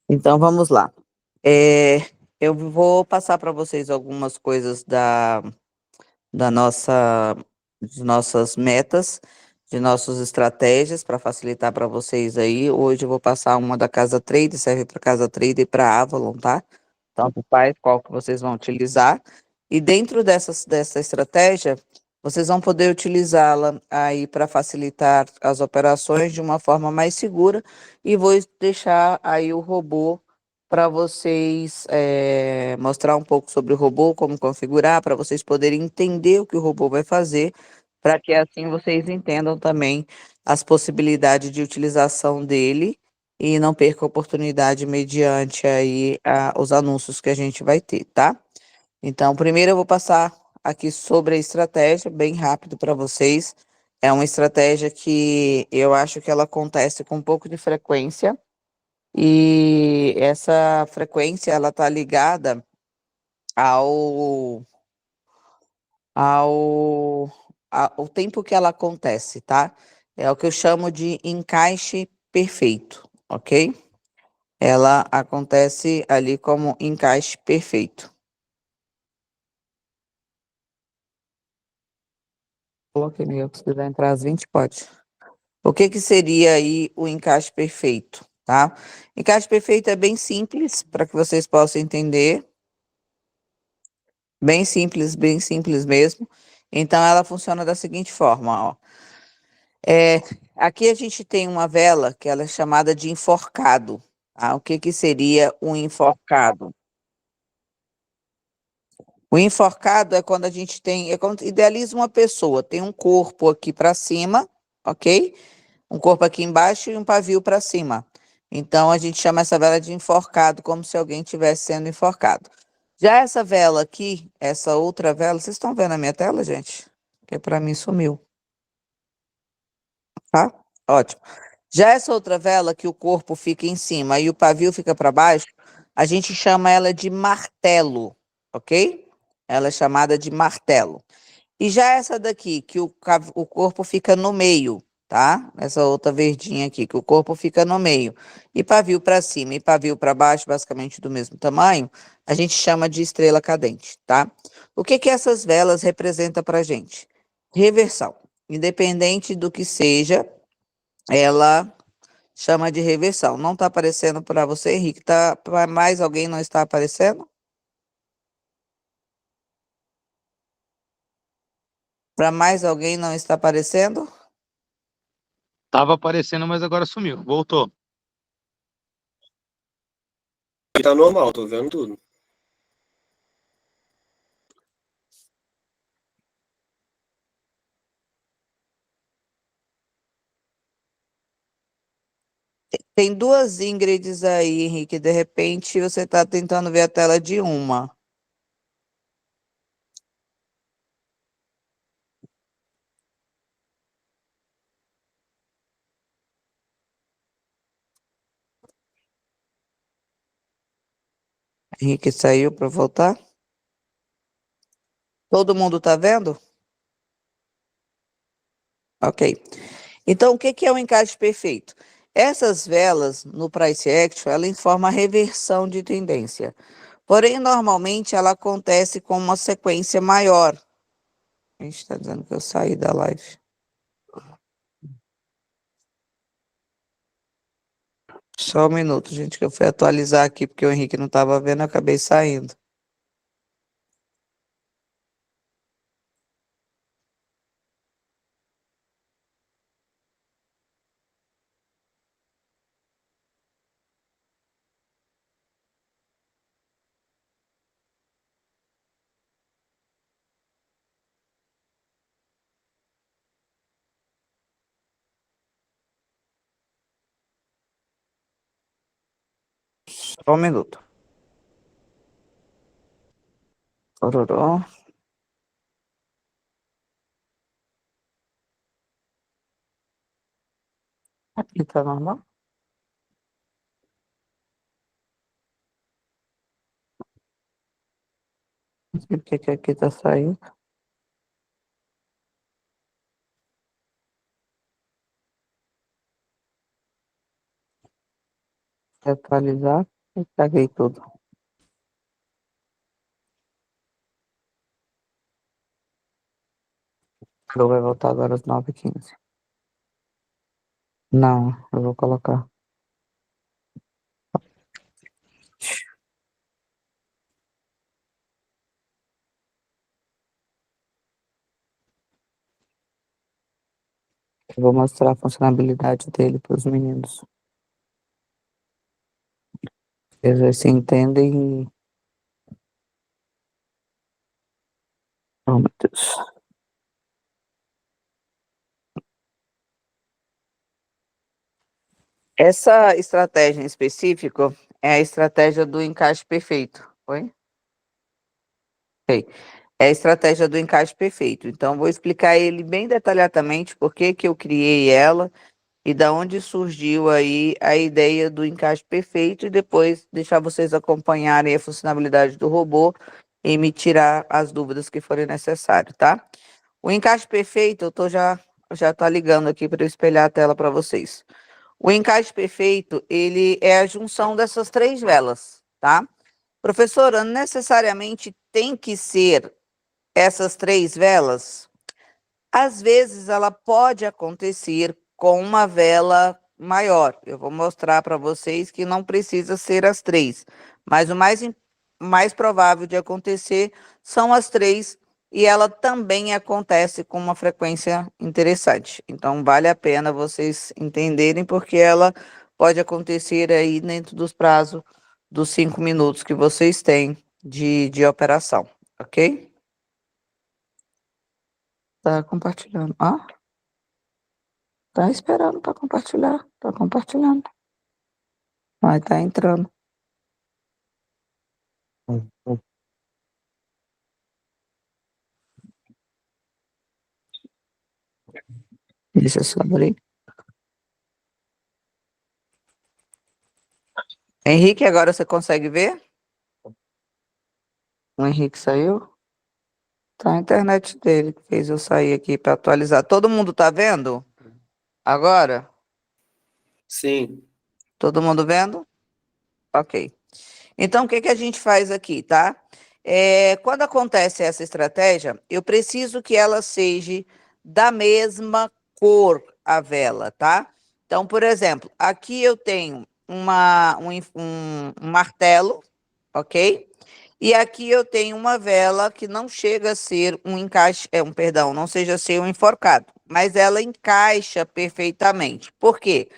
Então vamos lá. É, eu vou passar para vocês algumas coisas da nossa, de nossas metas, de nossas estratégias para facilitar para vocês aí. Hoje eu vou passar uma da Casa Trader, serve para Casa Trader e para Avalon, tá? Tanto faz qual que vocês vão utilizar. E dentro dessa estratégia, vocês vão poder utilizá-la aí para facilitar as operações de uma forma mais segura. E vou deixar aí o robô para vocês mostrar um pouco sobre o robô, como configurar, para vocês poderem entender o que o robô vai fazer, para que assim vocês entendam também as possibilidades de utilização dele e não perca a oportunidade mediante aí os anúncios que a gente vai ter, tá? Então, primeiro eu vou passar aqui sobre a estratégia, bem rápido para vocês. É uma estratégia que eu acho que ela acontece com um pouco de frequência e essa frequência ela tá ligada ao ao ao tempo que ela acontece, tá? É o que eu chamo de encaixe perfeito, ok? Ela acontece ali como encaixe perfeito. Coloquei meu, se quiser entrar às 20, pode. O que que seria aí o encaixe perfeito, tá? Encaixe perfeito é bem simples, para que vocês possam entender. Bem simples mesmo. Então, ela funciona da seguinte forma, ó. É, aqui a gente tem uma vela que ela é chamada de enforcado, tá? O que que seria um enforcado? O enforcado é quando a gente tem, é quando idealiza uma pessoa, tem um corpo aqui para cima, ok? Um corpo aqui embaixo e um pavio para cima. Então a gente chama essa vela de enforcado, como se alguém estivesse sendo enforcado. Já essa vela aqui, essa outra vela, vocês estão vendo a minha tela, gente? Que para mim sumiu, tá? Ótimo. Já essa outra vela que o corpo fica em cima e o pavio fica para baixo, a gente chama ela de martelo, ok? Ela é chamada de martelo. E já essa daqui, que o corpo fica no meio, tá? Essa outra verdinha aqui, que o corpo fica no meio. E pavio para cima e pavio para baixo, basicamente do mesmo tamanho, a gente chama de estrela cadente, tá? O que que essas velas representam para gente? Reversão. Independente do que seja, ela chama de reversão. Não está aparecendo para você, Henrique? Tá, para mais alguém não está aparecendo? Para mais alguém não está aparecendo? Tava aparecendo, mas agora sumiu. Voltou. Tá normal, tô vendo tudo. Tem duas Ingrids aí, Henrique. De repente você está tentando ver a tela de uma. Henrique saiu para voltar. Todo mundo está vendo? Ok. Então, o que que é o encaixe perfeito? Essas velas no Price Action, ela informa a reversão de tendência. Porém, normalmente ela acontece com uma sequência maior. A gente está dizendo que eu saí da live. Só um minuto, gente, que eu fui atualizar aqui porque o Henrique não estava vendo, eu acabei saindo. Só um minuto. Tororó. Aqui tá normal? Não sei porque que aqui tá saindo. Atualizar. Estraguei tudo. Eu vou voltar agora às 9h15. Não, eu vou colocar. Eu vou mostrar a funcionalidade dele para os meninos. Eles se entendem e... Oh, meu Deus. Essa estratégia em específico é a estratégia do encaixe perfeito. Oi? Ok. É a estratégia do encaixe perfeito. Então, vou explicar ele bem detalhadamente por que que eu criei ela e da onde surgiu aí a ideia do encaixe perfeito e depois deixar vocês acompanharem a funcionalidade do robô e me tirar as dúvidas que forem necessárias, tá? O encaixe perfeito, já tá ligando aqui para eu espelhar a tela para vocês. O encaixe perfeito, ele é a junção dessas três velas, tá? Professora, necessariamente tem que ser essas três velas? Às vezes ela pode acontecer com uma vela maior. Eu vou mostrar para vocês que não precisa ser as três, mas o mais provável de acontecer são as três e ela também acontece com uma frequência interessante. Então vale a pena vocês entenderem porque ela pode acontecer aí dentro dos prazos dos 5 minutos que vocês têm de operação, ok? Tá compartilhando. Ah? Tá esperando para compartilhar. Tá compartilhando. Vai tá entrando. Deixa eu só abrir. Henrique, agora você consegue ver? O Henrique saiu? Tá a internet dele que fez eu sair aqui para atualizar. Todo mundo tá vendo? Agora? Sim. Todo mundo vendo? Ok. Então, o que que a gente faz aqui, tá? Quando acontece essa estratégia, eu preciso que ela seja da mesma cor a vela, tá? Então, por exemplo, aqui eu tenho um martelo, ok? E aqui eu tenho uma vela que não chega a ser um encaixe, perdão, não seja ser um enforcado, mas ela encaixa perfeitamente. Por quê?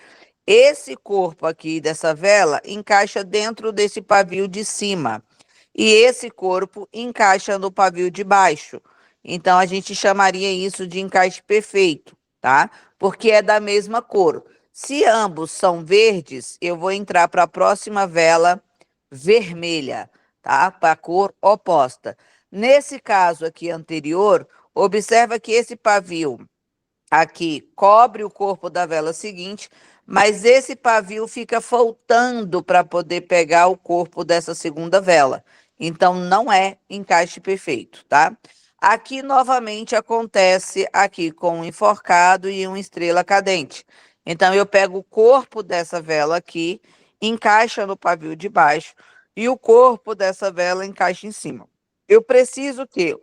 Esse corpo aqui dessa vela encaixa dentro desse pavio de cima e esse corpo encaixa no pavio de baixo. Então a gente chamaria isso de encaixe perfeito, tá? Porque é da mesma cor. Se ambos são verdes, eu vou entrar para a próxima vela vermelha, tá? Para a cor oposta. Nesse caso aqui anterior, observa que esse pavio aqui cobre o corpo da vela seguinte, mas esse pavio fica faltando para poder pegar o corpo dessa segunda vela. Então, não é encaixe perfeito, tá? Aqui, novamente, acontece aqui com um enforcado e uma estrela cadente. Então, eu pego o corpo dessa vela aqui, encaixa no pavio de baixo, e o corpo dessa vela encaixa em cima. Eu preciso que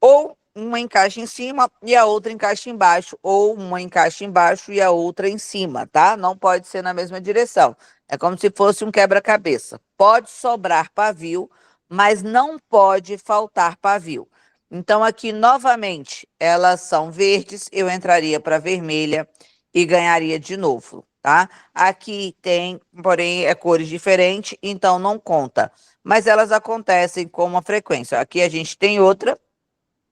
ou uma encaixa em cima e a outra encaixa embaixo, ou uma encaixa embaixo e a outra em cima, tá? Não pode ser na mesma direção. É como se fosse um quebra-cabeça. Pode sobrar pavio, mas não pode faltar pavio. Então, aqui, novamente, elas são verdes, eu entraria para vermelha e ganharia de novo, tá? Aqui tem, porém, cores diferentes, então não conta. Mas elas acontecem com uma frequência. Aqui a gente tem outra.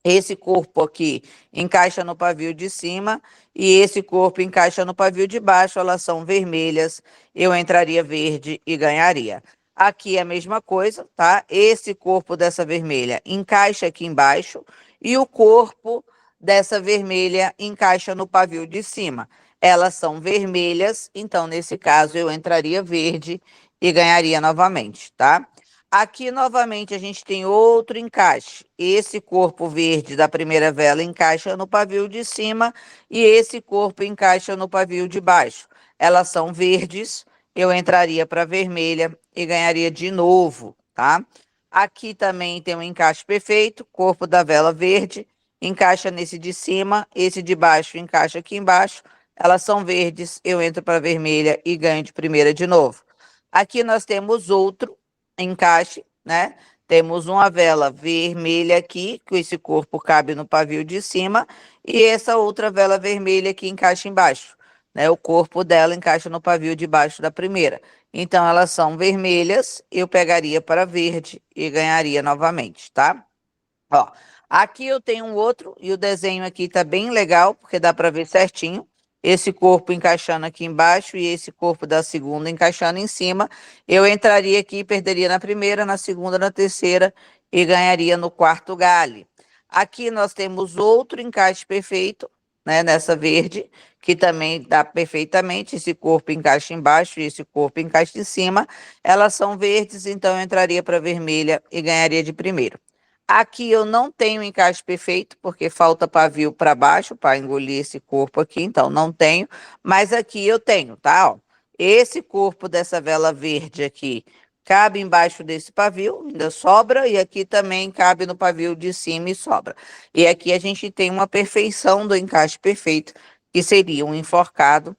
Esse corpo aqui encaixa no pavio de cima e esse corpo encaixa no pavio de baixo, elas são vermelhas, eu entraria verde e ganharia. Aqui é a mesma coisa, tá? Esse corpo dessa vermelha encaixa aqui embaixo e o corpo dessa vermelha encaixa no pavio de cima. Elas são vermelhas, então nesse caso eu entraria verde e ganharia novamente, tá? Aqui, novamente, a gente tem outro encaixe. Esse corpo verde da primeira vela encaixa no pavio de cima e esse corpo encaixa no pavio de baixo. Elas são verdes, eu entraria para vermelha e ganharia de novo, tá? Aqui também tem um encaixe perfeito, corpo da vela verde, encaixa nesse de cima, esse de baixo encaixa aqui embaixo, elas são verdes, eu entro para vermelha e ganho de primeira de novo. Aqui nós temos outro encaixe, né? Temos uma vela vermelha aqui, que esse corpo cabe no pavio de cima, e essa outra vela vermelha que encaixa embaixo, né? O corpo dela encaixa no pavio de baixo da primeira. Então, elas são vermelhas, eu pegaria para verde e ganharia novamente, tá? Ó, aqui eu tenho um outro e o desenho aqui tá bem legal, porque dá para ver certinho. Esse corpo encaixando aqui embaixo e esse corpo da segunda encaixando em cima. Eu entraria aqui, perderia na primeira, na segunda, na terceira e ganharia no quarto galho. Aqui nós temos outro encaixe perfeito, né, nessa verde, que também dá perfeitamente. Esse corpo encaixa embaixo e esse corpo encaixa em cima. Elas são verdes, então eu entraria para vermelha e ganharia de primeiro. Aqui eu não tenho encaixe perfeito, porque falta pavio para baixo, para engolir esse corpo aqui, então não tenho. Mas aqui eu tenho, tá? Ó, esse corpo dessa vela verde aqui cabe embaixo desse pavio, ainda sobra, e aqui também cabe no pavio de cima e sobra. E aqui a gente tem uma perfeição do encaixe perfeito, que seria um enforcado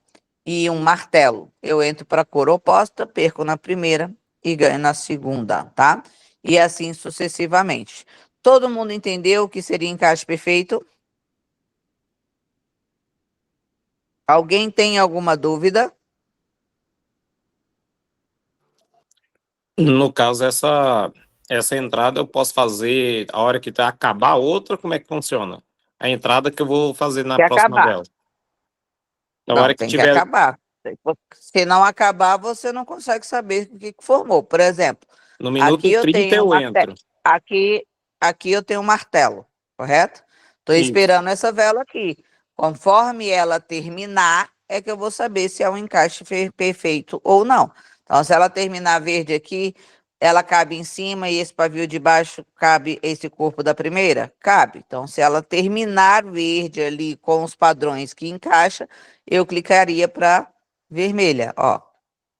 e um martelo. Eu entro para a cor oposta, perco na primeira e ganho na segunda, tá? E assim sucessivamente. Todo mundo entendeu o que seria encaixe perfeito? Alguém tem alguma dúvida? No caso, essa entrada eu posso fazer a hora que tá acabar a outra, como é que funciona? A entrada que eu vou fazer na Que próxima acabar. vela. Na Não, hora que tem que tiver acabar. Se não acabar, você não consegue saber o que formou. Por exemplo, no aqui minuto eu 30 tenho eu uma entro. aqui, aqui eu tenho um martelo, correto? Estou Isso. esperando essa vela aqui. Conforme ela terminar, é que eu vou saber se é um encaixe perfeito ou não. Então, se ela terminar verde aqui, ela cabe em cima e esse pavio de baixo cabe esse corpo da primeira? Cabe. Então, se ela terminar verde ali com os padrões que encaixa, eu clicaria para vermelha, ó.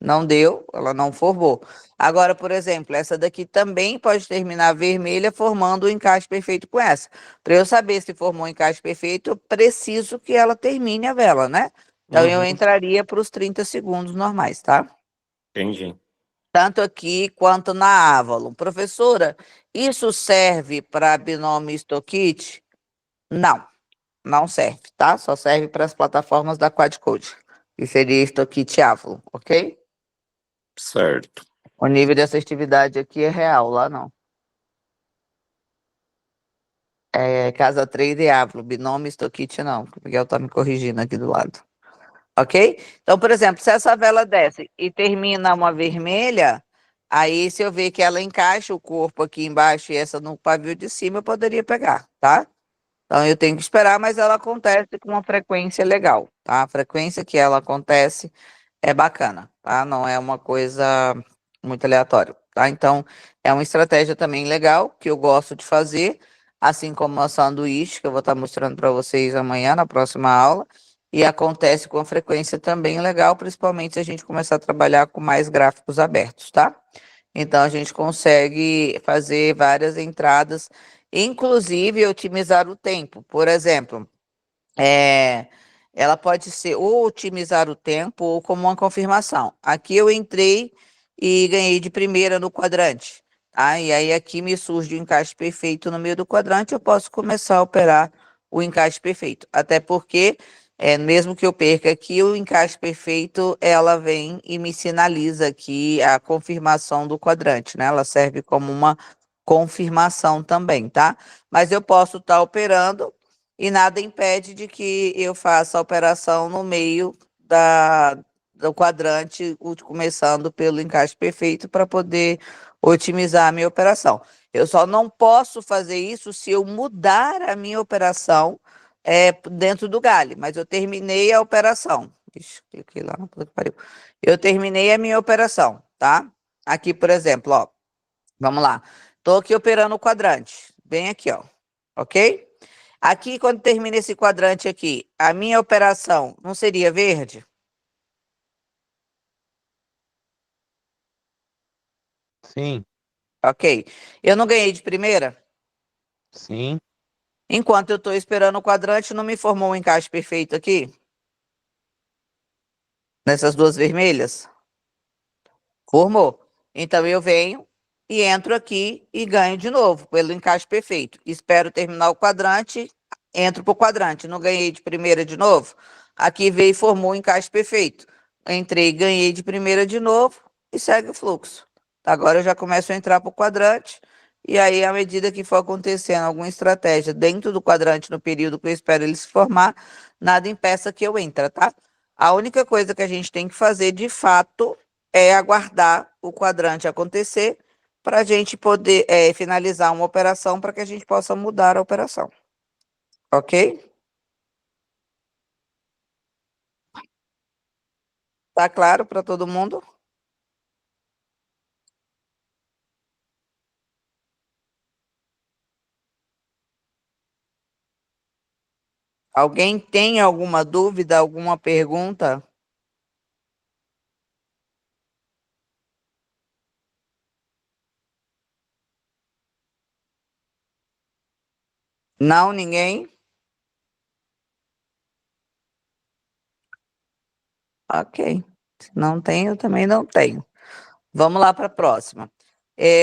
Não deu, ela não formou. Agora, por exemplo, essa daqui também pode terminar vermelha, formando o encaixe perfeito com essa. Para eu saber se formou um encaixe perfeito, eu preciso que ela termine a vela, né? Então, eu Uhum, entraria para os 30 segundos normais, tá? entendi. Tanto aqui quanto na Avalon. Professora, isso serve para binômio Stochastic? Não, não serve, tá? Só serve para as plataformas da Quadcode, que seria Stochastic e Avalon, ok? Certo. O nível de assertividade aqui é real, lá não. É casa 3 e Avalon, binômio Stochastic não. O Miguel tá me corrigindo aqui do lado. Ok? Então, por exemplo, se essa vela desce e termina uma vermelha, aí se eu ver que ela encaixa o corpo aqui embaixo e essa no pavio de cima, eu poderia pegar, tá? Então, eu tenho que esperar, mas ela acontece com uma frequência legal, tá? A frequência que ela acontece é bacana, tá? Não é uma coisa muito aleatória, tá? Então, é uma estratégia também legal que eu gosto de fazer, assim como a sanduíche, que eu vou estar mostrando para vocês amanhã na próxima aula, e acontece com uma frequência também legal, principalmente se a gente começar a trabalhar com mais gráficos abertos, tá? Então, a gente consegue fazer várias entradas, inclusive otimizar o tempo. Por exemplo, é, ela pode ser ou otimizar o tempo ou como uma confirmação. Aqui eu entrei e ganhei de primeira no quadrante, tá? E aí aqui me surge o encaixe perfeito no meio do quadrante, eu posso começar a operar o encaixe perfeito. Até porque, mesmo que eu perca aqui, o encaixe perfeito, ela vem e me sinaliza aqui a confirmação do quadrante, né? Ela serve como uma confirmação também, tá? Mas eu posso estar operando e nada impede de que eu faça a operação no meio do quadrante, começando pelo encaixe perfeito, para poder otimizar a minha operação. Eu só não posso fazer isso se eu mudar a minha operação dentro do galho, mas eu terminei a operação. Ixi, cliquei lá, não puta que pariu. Eu terminei a minha operação, tá? Aqui, por exemplo, ó, vamos lá. Estou aqui operando o quadrante, bem aqui, ó, ok? Aqui, quando termina esse quadrante aqui, a minha operação não seria verde? Sim, Ok. Eu não ganhei de primeira? sim. Enquanto eu estou esperando o quadrante, não me formou um encaixe perfeito aqui? Nessas duas vermelhas? Formou. Então eu venho e entro aqui e ganho de novo, pelo encaixe perfeito. Espero terminar o quadrante, entro para o quadrante. Não ganhei de primeira de novo? Aqui veio e formou o encaixe perfeito. Entrei, ganhei de primeira de novo e segue o fluxo. Agora eu já começo a entrar para o quadrante. E aí, à medida que for acontecendo alguma estratégia dentro do quadrante, no período que eu espero ele se formar, nada impeça que eu entre, tá? A única coisa que a gente tem que fazer, de fato, é aguardar o quadrante acontecer para a gente poder finalizar uma operação para que a gente possa mudar a operação. Ok? Tá claro para todo mundo? Alguém tem alguma dúvida, alguma pergunta? Não, ninguém? Ok. Se não tem, eu também não tenho. Vamos lá para a próxima.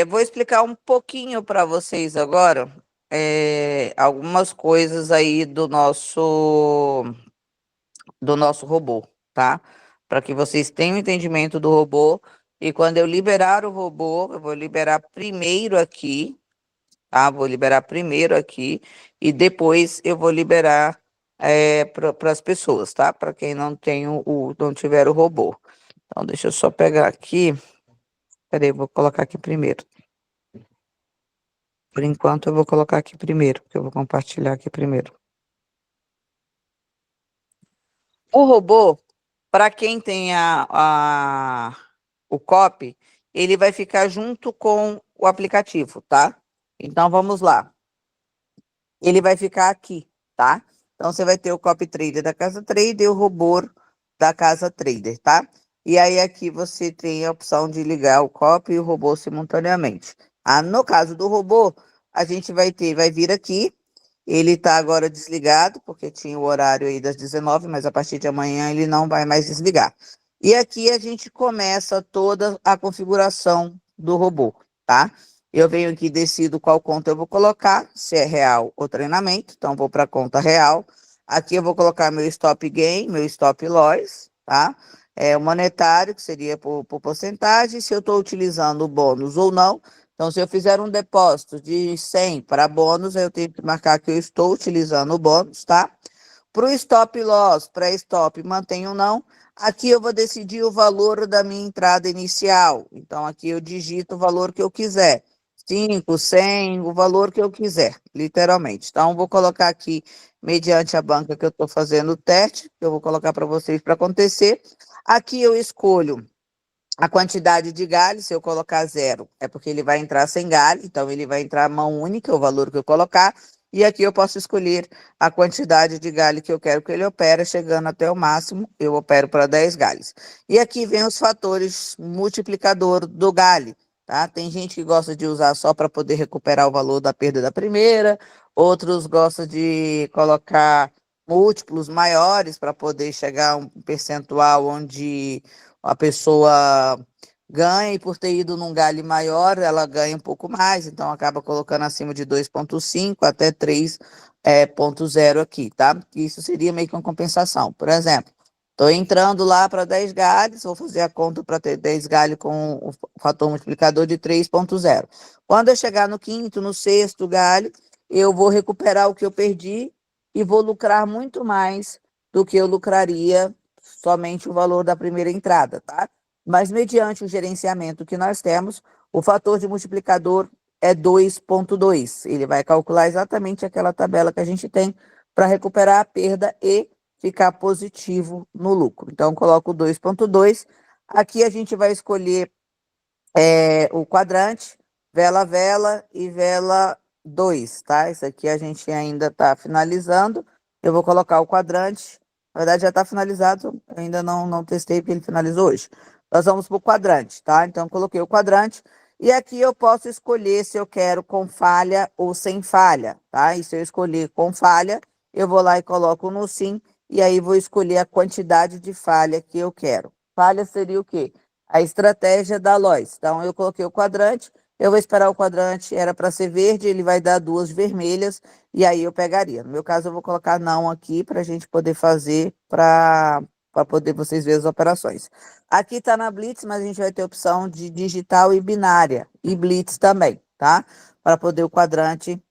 Vou explicar um pouquinho para vocês agora algumas coisas aí do nosso robô, tá? Para que vocês tenham entendimento do robô. E quando eu liberar o robô, eu vou liberar primeiro aqui, tá? Vou liberar primeiro aqui e depois eu vou liberar para as pessoas, tá? Para quem não tiver o robô. Então, deixa eu só pegar aqui. Peraí, eu vou colocar aqui primeiro. Por enquanto, eu vou colocar aqui primeiro, porque eu vou compartilhar aqui primeiro. O robô, para quem tem o copy, ele vai ficar junto com o aplicativo, tá? Então, vamos lá. Ele vai ficar aqui, tá? Então, você vai ter o copy trader da Casa Trader e o robô da Casa Trader, tá? E aí, aqui você tem a opção de ligar o copy e o robô simultaneamente. No caso do robô, a gente vai vir aqui. Ele está agora desligado, porque tinha o horário aí das 19, mas a partir de amanhã ele não vai mais desligar. E aqui a gente começa toda a configuração do robô, tá? Eu venho aqui, decido qual conta eu vou colocar, se é real ou treinamento, então vou para a conta real. Aqui eu vou colocar meu stop gain, meu stop loss, tá? O monetário, que seria por porcentagem, se eu estou utilizando o bônus ou não. Então, se eu fizer um depósito de 100 para bônus, eu tenho que marcar que eu estou utilizando o bônus, tá? Para o stop loss, pré-stop, mantenho não. Aqui eu vou decidir o valor da minha entrada inicial. Então, aqui eu digito o valor que eu quiser. 5, 100, o valor que eu quiser, literalmente. Então, vou colocar aqui, mediante a banca que eu estou fazendo o teste, que eu vou colocar para vocês para acontecer. Aqui eu escolho a quantidade de galho. Se eu colocar 0, é porque ele vai entrar sem galho, então ele vai entrar mão única, o valor que eu colocar, e aqui eu posso escolher a quantidade de galho que eu quero que ele opere, chegando até o máximo, eu opero para 10 galhos. E aqui vem os fatores multiplicador do galho, tá? Tem gente que gosta de usar só para poder recuperar o valor da perda da primeira, outros gostam de colocar múltiplos maiores para poder chegar a um percentual onde a pessoa ganha, e por ter ido num galho maior, ela ganha um pouco mais, então acaba colocando acima de 2,5 até 3,0 aqui, tá? Isso seria meio que uma compensação. Por exemplo, estou entrando lá para 10 galhos, vou fazer a conta para ter 10 galhos com o fator multiplicador de 3,0. Quando eu chegar no quinto, no sexto galho, eu vou recuperar o que eu perdi e vou lucrar muito mais do que eu lucraria somente o valor da primeira entrada, tá? Mas mediante o gerenciamento que nós temos, o fator de multiplicador é 2,2. Ele vai calcular exatamente aquela tabela que a gente tem para recuperar a perda e ficar positivo no lucro. Então, coloco 2,2. Aqui a gente vai escolher o quadrante, vela, vela e vela 2, tá? Isso aqui a gente ainda está finalizando. Eu vou colocar o quadrante. Na verdade, já está finalizado, ainda não testei porque ele finalizou hoje. Nós vamos para o quadrante, tá? Então, coloquei o quadrante E aqui eu posso escolher se eu quero com falha ou sem falha, tá? E se eu escolher com falha, eu vou lá e coloco no sim, e aí vou escolher a quantidade de falha que eu quero. Falha seria o quê? A estratégia da Lois. Então, eu coloquei o quadrante, eu vou esperar o quadrante, era para ser verde, ele vai dar 2 vermelhas, e aí eu pegaria. No meu caso, eu vou colocar não aqui para a gente poder fazer para poder vocês verem as operações. Aqui está na Blitz, mas a gente vai ter opção de digital e binária, e Blitz também, tá? Para poder o quadrante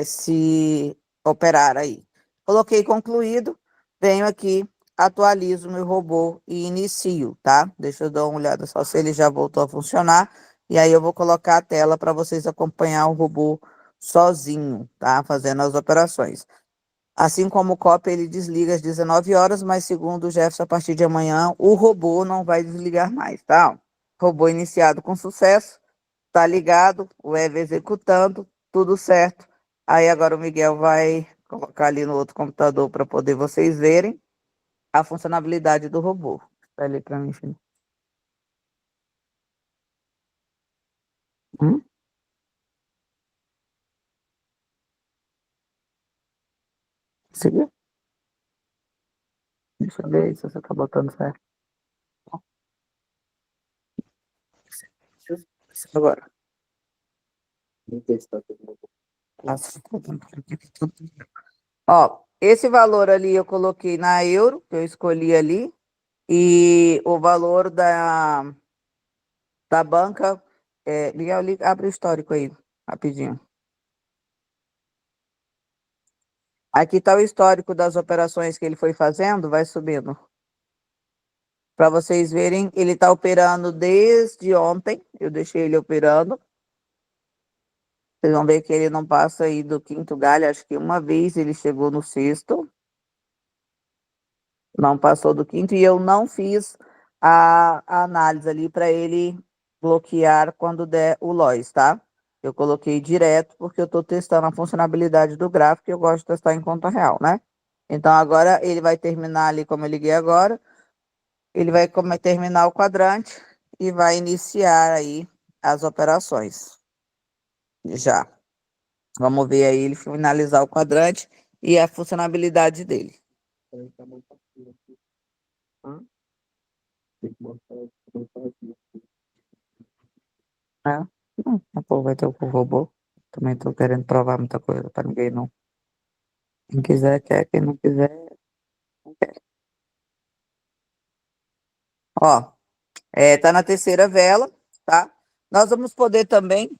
se operar aí. Coloquei concluído, venho aqui, atualizo meu robô e inicio, tá? Deixa eu dar uma olhada só se ele já voltou a funcionar, e aí eu vou colocar a tela para vocês acompanhar o robô sozinho, tá? Fazendo as operações. Assim como o COP, ele desliga às 19 horas, mas segundo o Jefferson, a partir de amanhã, o robô não vai desligar mais, tá? Robô iniciado com sucesso, tá ligado, o Eve executando, tudo certo. Aí agora o Miguel vai colocar ali no outro computador para poder vocês verem a funcionalidade do robô. Tá ali para mim, filho. Hum? Seguiu? Deixa eu ver se você tá botando certo. Agora. Nossa. Ó, esse valor ali eu coloquei na euro, que eu escolhi ali, e o valor da banca. Miguel, abre o histórico aí, rapidinho. Aqui está o histórico das operações que ele foi fazendo, vai subindo. Para vocês verem, ele está operando desde ontem, eu deixei ele operando. Vocês vão ver que ele não passa aí do quinto galho, acho que uma vez ele chegou no sexto. Não passou do quinto, e eu não fiz a análise ali para ele bloquear quando der o loss, tá? Eu coloquei direto porque eu estou testando a funcionalidade do gráfico e eu gosto de testar em conta real, né? Então agora ele vai terminar ali como eu liguei agora, ele vai terminar o quadrante e vai iniciar aí as operações. Já. Vamos ver aí ele finalizar o quadrante e a funcionalidade dele. É. Pô, vai ter o robô. Também tô querendo provar muita coisa para ninguém não. Quem quiser, quer. Quem não quiser, não quer. Ó, tá na terceira vela, tá? Nós vamos poder também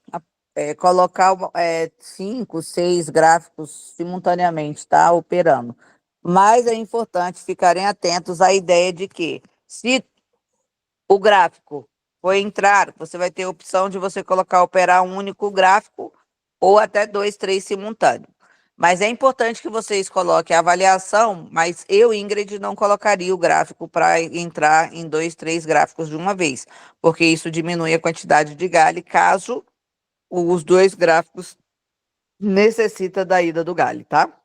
colocar 5, 6 gráficos simultaneamente, tá? Operando. Mas é importante ficarem atentos à ideia de que, se o gráfico for entrar, você vai ter a opção de você colocar operar um único gráfico ou até 2, 3 simultâneos. Mas é importante que vocês coloquem a avaliação, mas eu, Ingrid, não colocaria o gráfico para entrar em 2, 3 gráficos de uma vez, porque isso diminui a quantidade de galho caso os 2 gráficos necessita da ida do galho, tá?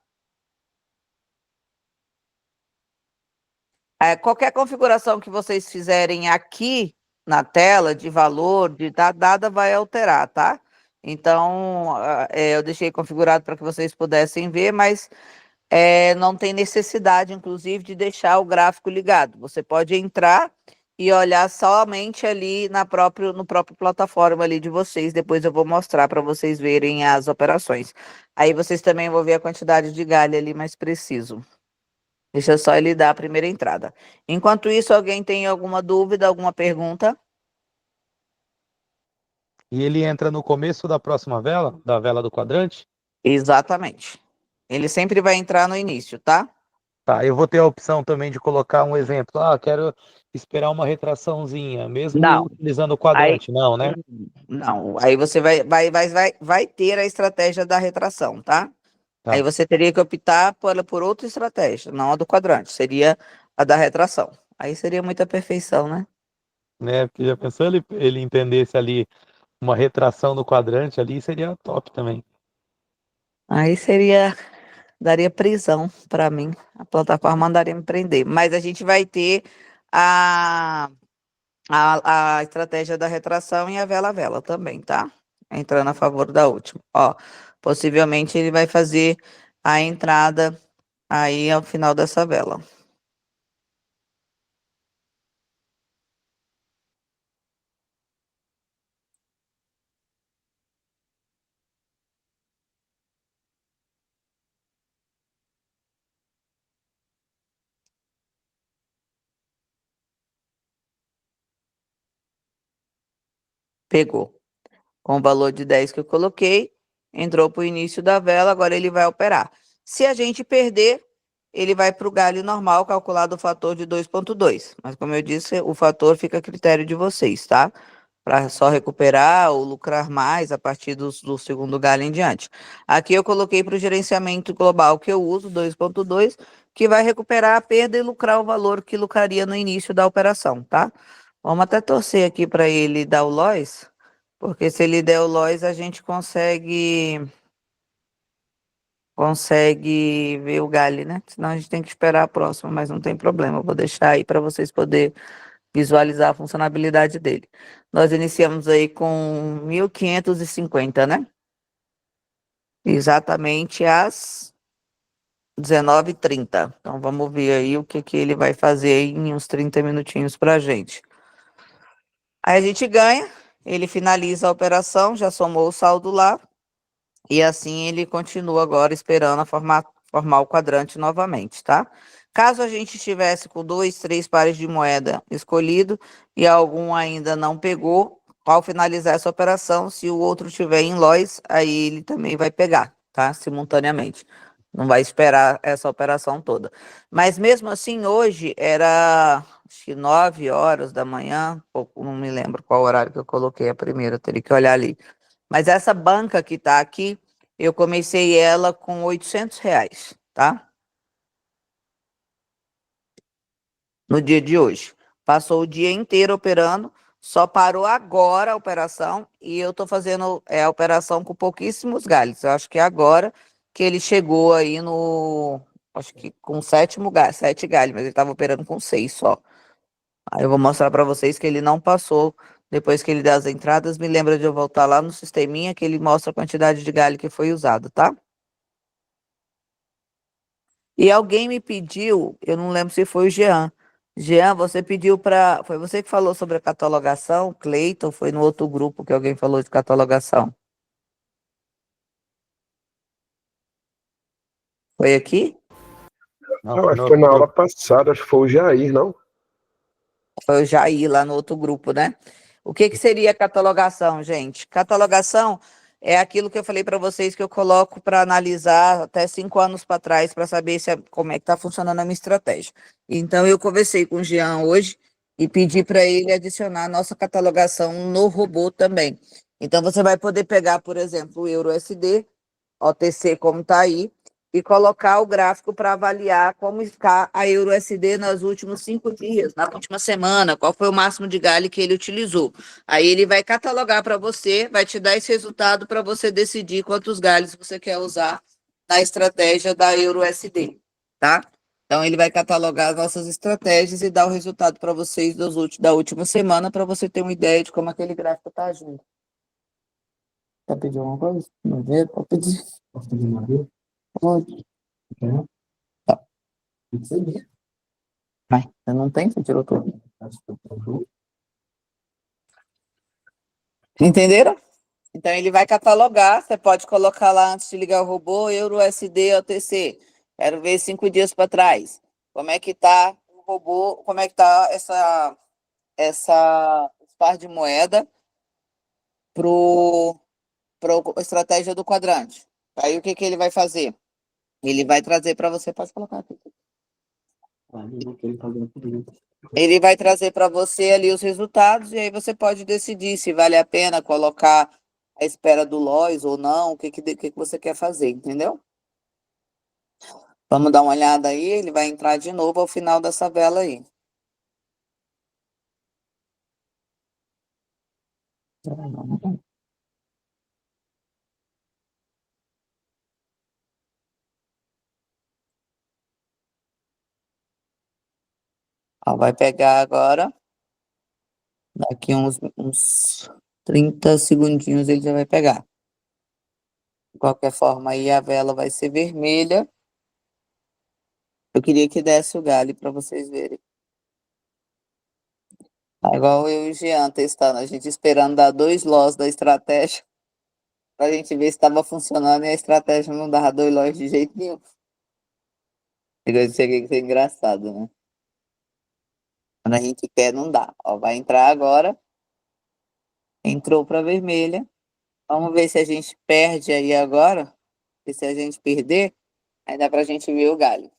Qualquer configuração que vocês fizerem aqui na tela de valor, de dada, vai alterar, tá? Então, eu deixei configurado para que vocês pudessem ver, mas não tem necessidade, inclusive, de deixar o gráfico ligado. Você pode entrar e olhar somente ali no próprio plataforma ali de vocês. Depois eu vou mostrar para vocês verem as operações. Aí vocês também vão ver a quantidade de galho ali mais preciso. Deixa só ele dar a primeira entrada. Enquanto isso, alguém tem alguma dúvida, alguma pergunta? E ele entra no começo da próxima vela, da vela do quadrante? Exatamente. Ele sempre vai entrar no início, tá? Tá, eu vou ter a opção também de colocar um exemplo. Ah, quero esperar uma retraçãozinha, mesmo Não. utilizando o Aí, quadrante. Não, né? não. Aí você vai ter a estratégia da retração, tá? Aí Tá. você teria que optar por outra estratégia, não a do quadrante, seria a da retração. Aí seria muita perfeição, né? Né? Porque já pensou ele entendesse ali uma retração no quadrante ali, seria top também. Aí daria prisão para mim. A plataforma mandaria me prender. Mas a gente vai ter a a estratégia da retração e a vela-vela também, tá? Entrando a favor da última. Ó, possivelmente ele vai fazer a entrada aí ao final dessa vela. Pegou. Com o valor de 10 que eu coloquei, entrou para o início da vela, agora ele vai operar. Se a gente perder, ele vai para o galho normal, calculado o fator de 2,2. Mas, como eu disse, o fator fica a critério de vocês, tá? Para só recuperar ou lucrar mais a partir do segundo galho em diante. Aqui eu coloquei para o gerenciamento global que eu uso, 2,2, que vai recuperar a perda e lucrar o valor que lucraria no início da operação, tá? Vamos até torcer aqui para ele dar o loss. Porque se ele der o loss, a gente consegue ver o galho, né? Senão a gente tem que esperar a próxima, mas não tem problema. Eu vou deixar aí para vocês poderem visualizar a funcionalidade dele. Nós iniciamos aí com 1.550, né? Exatamente às 19h30. Então vamos ver aí o que que ele vai fazer aí em uns 30 minutinhos para a gente. Aí a gente ganha, ele finaliza a operação, já somou o saldo lá. E assim ele continua agora esperando formar o quadrante novamente, tá? Caso a gente estivesse com 2, 3 pares de moeda escolhido e algum ainda não pegou, ao finalizar essa operação, se o outro tiver em loss, aí ele também vai pegar, tá? Simultaneamente. Não vai esperar essa operação toda. Mas mesmo assim, hoje era acho que 9 horas da manhã, pouco, não me lembro qual horário que eu coloquei a primeira, teria que olhar ali. Mas essa banca que tá aqui, eu comecei ela com R$ 800, tá? No dia de hoje. Passou o dia inteiro operando, só parou agora a operação e eu tô fazendo a operação com pouquíssimos galhos. Eu acho que é agora que ele chegou aí no, acho que com sétimo galho, 7 galhos, mas ele estava operando com 6 só. Aí eu vou mostrar para vocês que ele não passou. Depois que ele der as entradas, me lembra de eu voltar lá no sisteminha que ele mostra a quantidade de galho que foi usado, tá? E alguém me pediu, eu não lembro se foi o Jean. Jean, você pediu para. Foi você que falou sobre a catalogação, Cleiton, foi no outro grupo que alguém falou de catalogação. Foi aqui? Não, Eu foi acho no que foi outro na aula grupo. passada, acho que foi o Jair, não? Foi o Jair lá no outro grupo, né? O que que seria catalogação, gente? Catalogação é aquilo que eu falei para vocês que eu coloco para analisar até 5 anos para trás para saber como é que está funcionando a minha estratégia. Então eu conversei com o Jean hoje e pedi para ele adicionar a nossa catalogação no robô também. Então você vai poder pegar, por exemplo, o EURUSD, OTC como está aí, e colocar o gráfico para avaliar como está a EURUSD nos últimos 5 dias, na última semana, qual foi o máximo de galho que ele utilizou. Aí ele vai catalogar para você, vai te dar esse resultado para você decidir quantos galhos você quer usar na estratégia da EURUSD, tá? Então ele vai catalogar as nossas estratégias e dar o resultado para vocês da última semana para você ter uma ideia de como aquele gráfico está agindo. Quer pedir alguma coisa? Não ver? Pode pedir. Posso pedir uma vez? Pode. Quer? Tá. Vai, você não tem? Você tirou tudo. Entenderam? Então ele vai catalogar, você pode colocar lá antes de ligar o robô, EURUSD OTC. Quero ver 5 dias para trás. Como é que tá o robô, como é que tá essa par de moeda pro estratégia do quadrante. Aí o que que ele vai fazer? Ele vai trazer para você, pode colocar aqui. Ele vai trazer para você ali os resultados e aí você pode decidir se vale a pena colocar a espera do loss ou não, o que que você quer fazer, entendeu? Vamos dar uma olhada aí, ele vai entrar de novo ao final dessa vela aí. Ó, vai pegar agora. Daqui uns 30 segundinhos ele já vai pegar. De qualquer forma, aí a vela vai ser vermelha. Eu queria que desse o galho para vocês verem. Tá igual eu e o Jean testando, a gente esperando dar 2 loss da estratégia para a gente ver se estava funcionando e a estratégia não dava 2 loss de jeito nenhum. Isso aqui que é engraçado, né? Quando a gente quer, não dá. Ó, vai entrar agora. Entrou para vermelha. Vamos ver se a gente perde aí agora. E se a gente perder, aí dá para a gente ver o galho.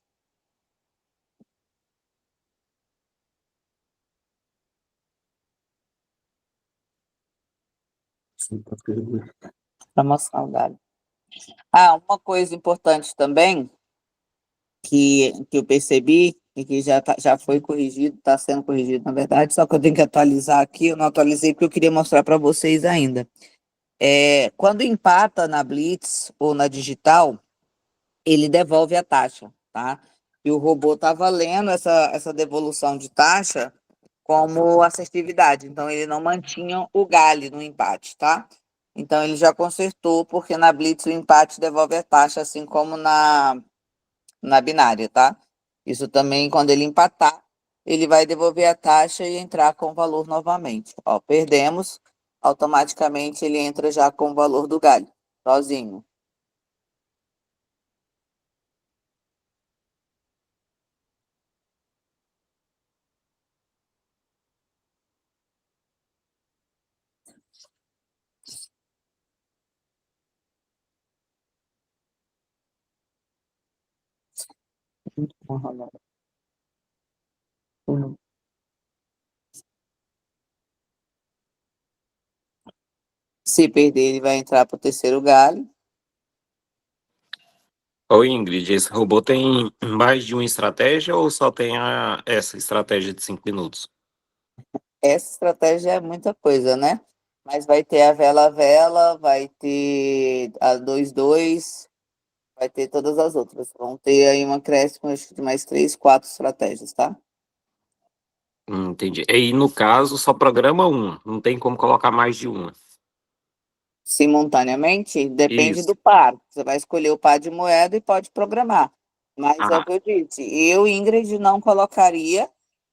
Para mostrar o galho. Ah, uma coisa importante também que eu percebi e que já foi corrigido, está sendo corrigido, na verdade, só que eu tenho que atualizar aqui, eu não atualizei porque eu queria mostrar para vocês ainda. Quando empata na Blitz ou na digital, ele devolve a taxa, tá? E o robô está valendo essa devolução de taxa como assertividade, então ele não mantinha o galho no empate, tá? Então ele já consertou, porque na Blitz o empate devolve a taxa, assim como na binária, tá? Isso também, quando ele empatar, ele vai devolver a taxa e entrar com o valor novamente. Ó, perdemos, automaticamente ele entra já com o valor do galho, sozinho. Se perder, ele vai entrar para o terceiro galho. Ô Ingrid, esse robô tem mais de uma estratégia ou só tem essa estratégia de 5 minutos? Essa estratégia é muita coisa, né? Mas vai ter a vela, vai ter a 2-2, vai ter todas as outras. Vão ter aí um acréscimo, acho que de mais 3, 4 estratégias, tá? Entendi. E no caso, só programa uma, não tem como colocar mais de uma. Simultaneamente, depende Isso. do par. Você vai escolher o par de moeda e pode programar. Mas é o Ah, que eu disse. Eu, Ingrid, não colocaria,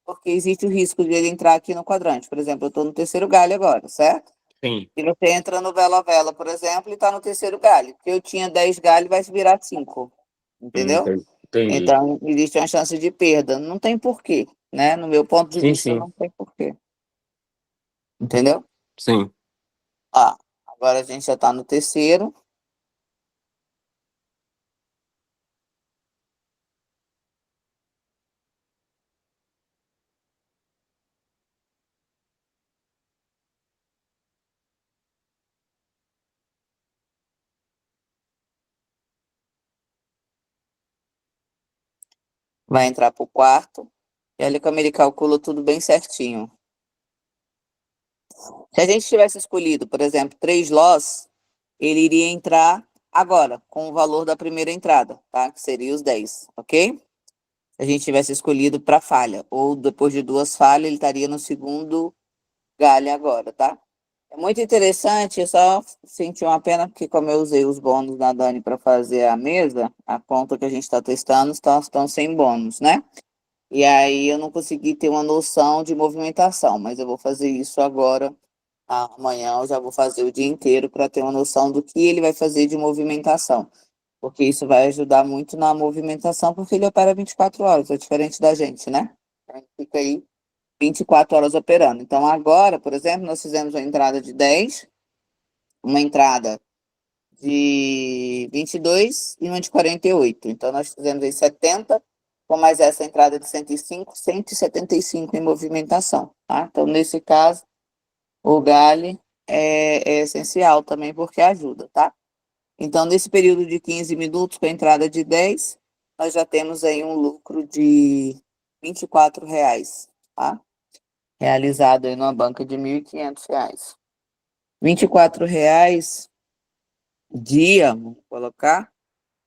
porque existe o risco de ele entrar aqui no quadrante. Por exemplo, eu estou no terceiro galho agora, certo? sim. E você entra no vela a vela, por exemplo, e está no terceiro galho. Se eu tinha 10 galhos, vai virar 5. Entendeu? Entendi. Então, existe uma chance de perda. Não tem porquê, né? No meu ponto de Sim, vista, sim, não tem porquê. Entendeu? sim. Ah, agora a gente já está no terceiro. Vai entrar para o quarto. E olha como ele calcula tudo bem certinho. Se a gente tivesse escolhido, por exemplo, 3 loss, ele iria entrar agora, com o valor da primeira entrada, tá? Que seria os 10, ok? Se a gente tivesse escolhido para falha, ou depois de 2 falhas, ele estaria no segundo galho agora, tá? É muito interessante, eu só senti uma pena, porque como eu usei os bônus da Dani para fazer a mesa, a conta que a gente está testando estão sem bônus, né? E aí eu não consegui ter uma noção de movimentação, mas eu vou fazer isso agora. Amanhã eu já vou fazer o dia inteiro para ter uma noção do que ele vai fazer de movimentação. Porque isso vai ajudar muito na movimentação, porque ele opera 24 horas, é diferente da gente, né? A gente fica aí 24 horas operando. Então agora, por exemplo, nós fizemos uma entrada de 10, uma entrada de 22 e uma de 48. Então nós fizemos aí 70, com mais essa entrada de 105, 175 em movimentação, tá? Então nesse caso, o galho é essencial também porque ajuda, tá? Então, nesse período de 15 minutos, com a entrada de 10, nós já temos aí um lucro de R$ 24, tá? Realizado aí numa banca de R$ 1.500. R$ 24 dia, vamos colocar.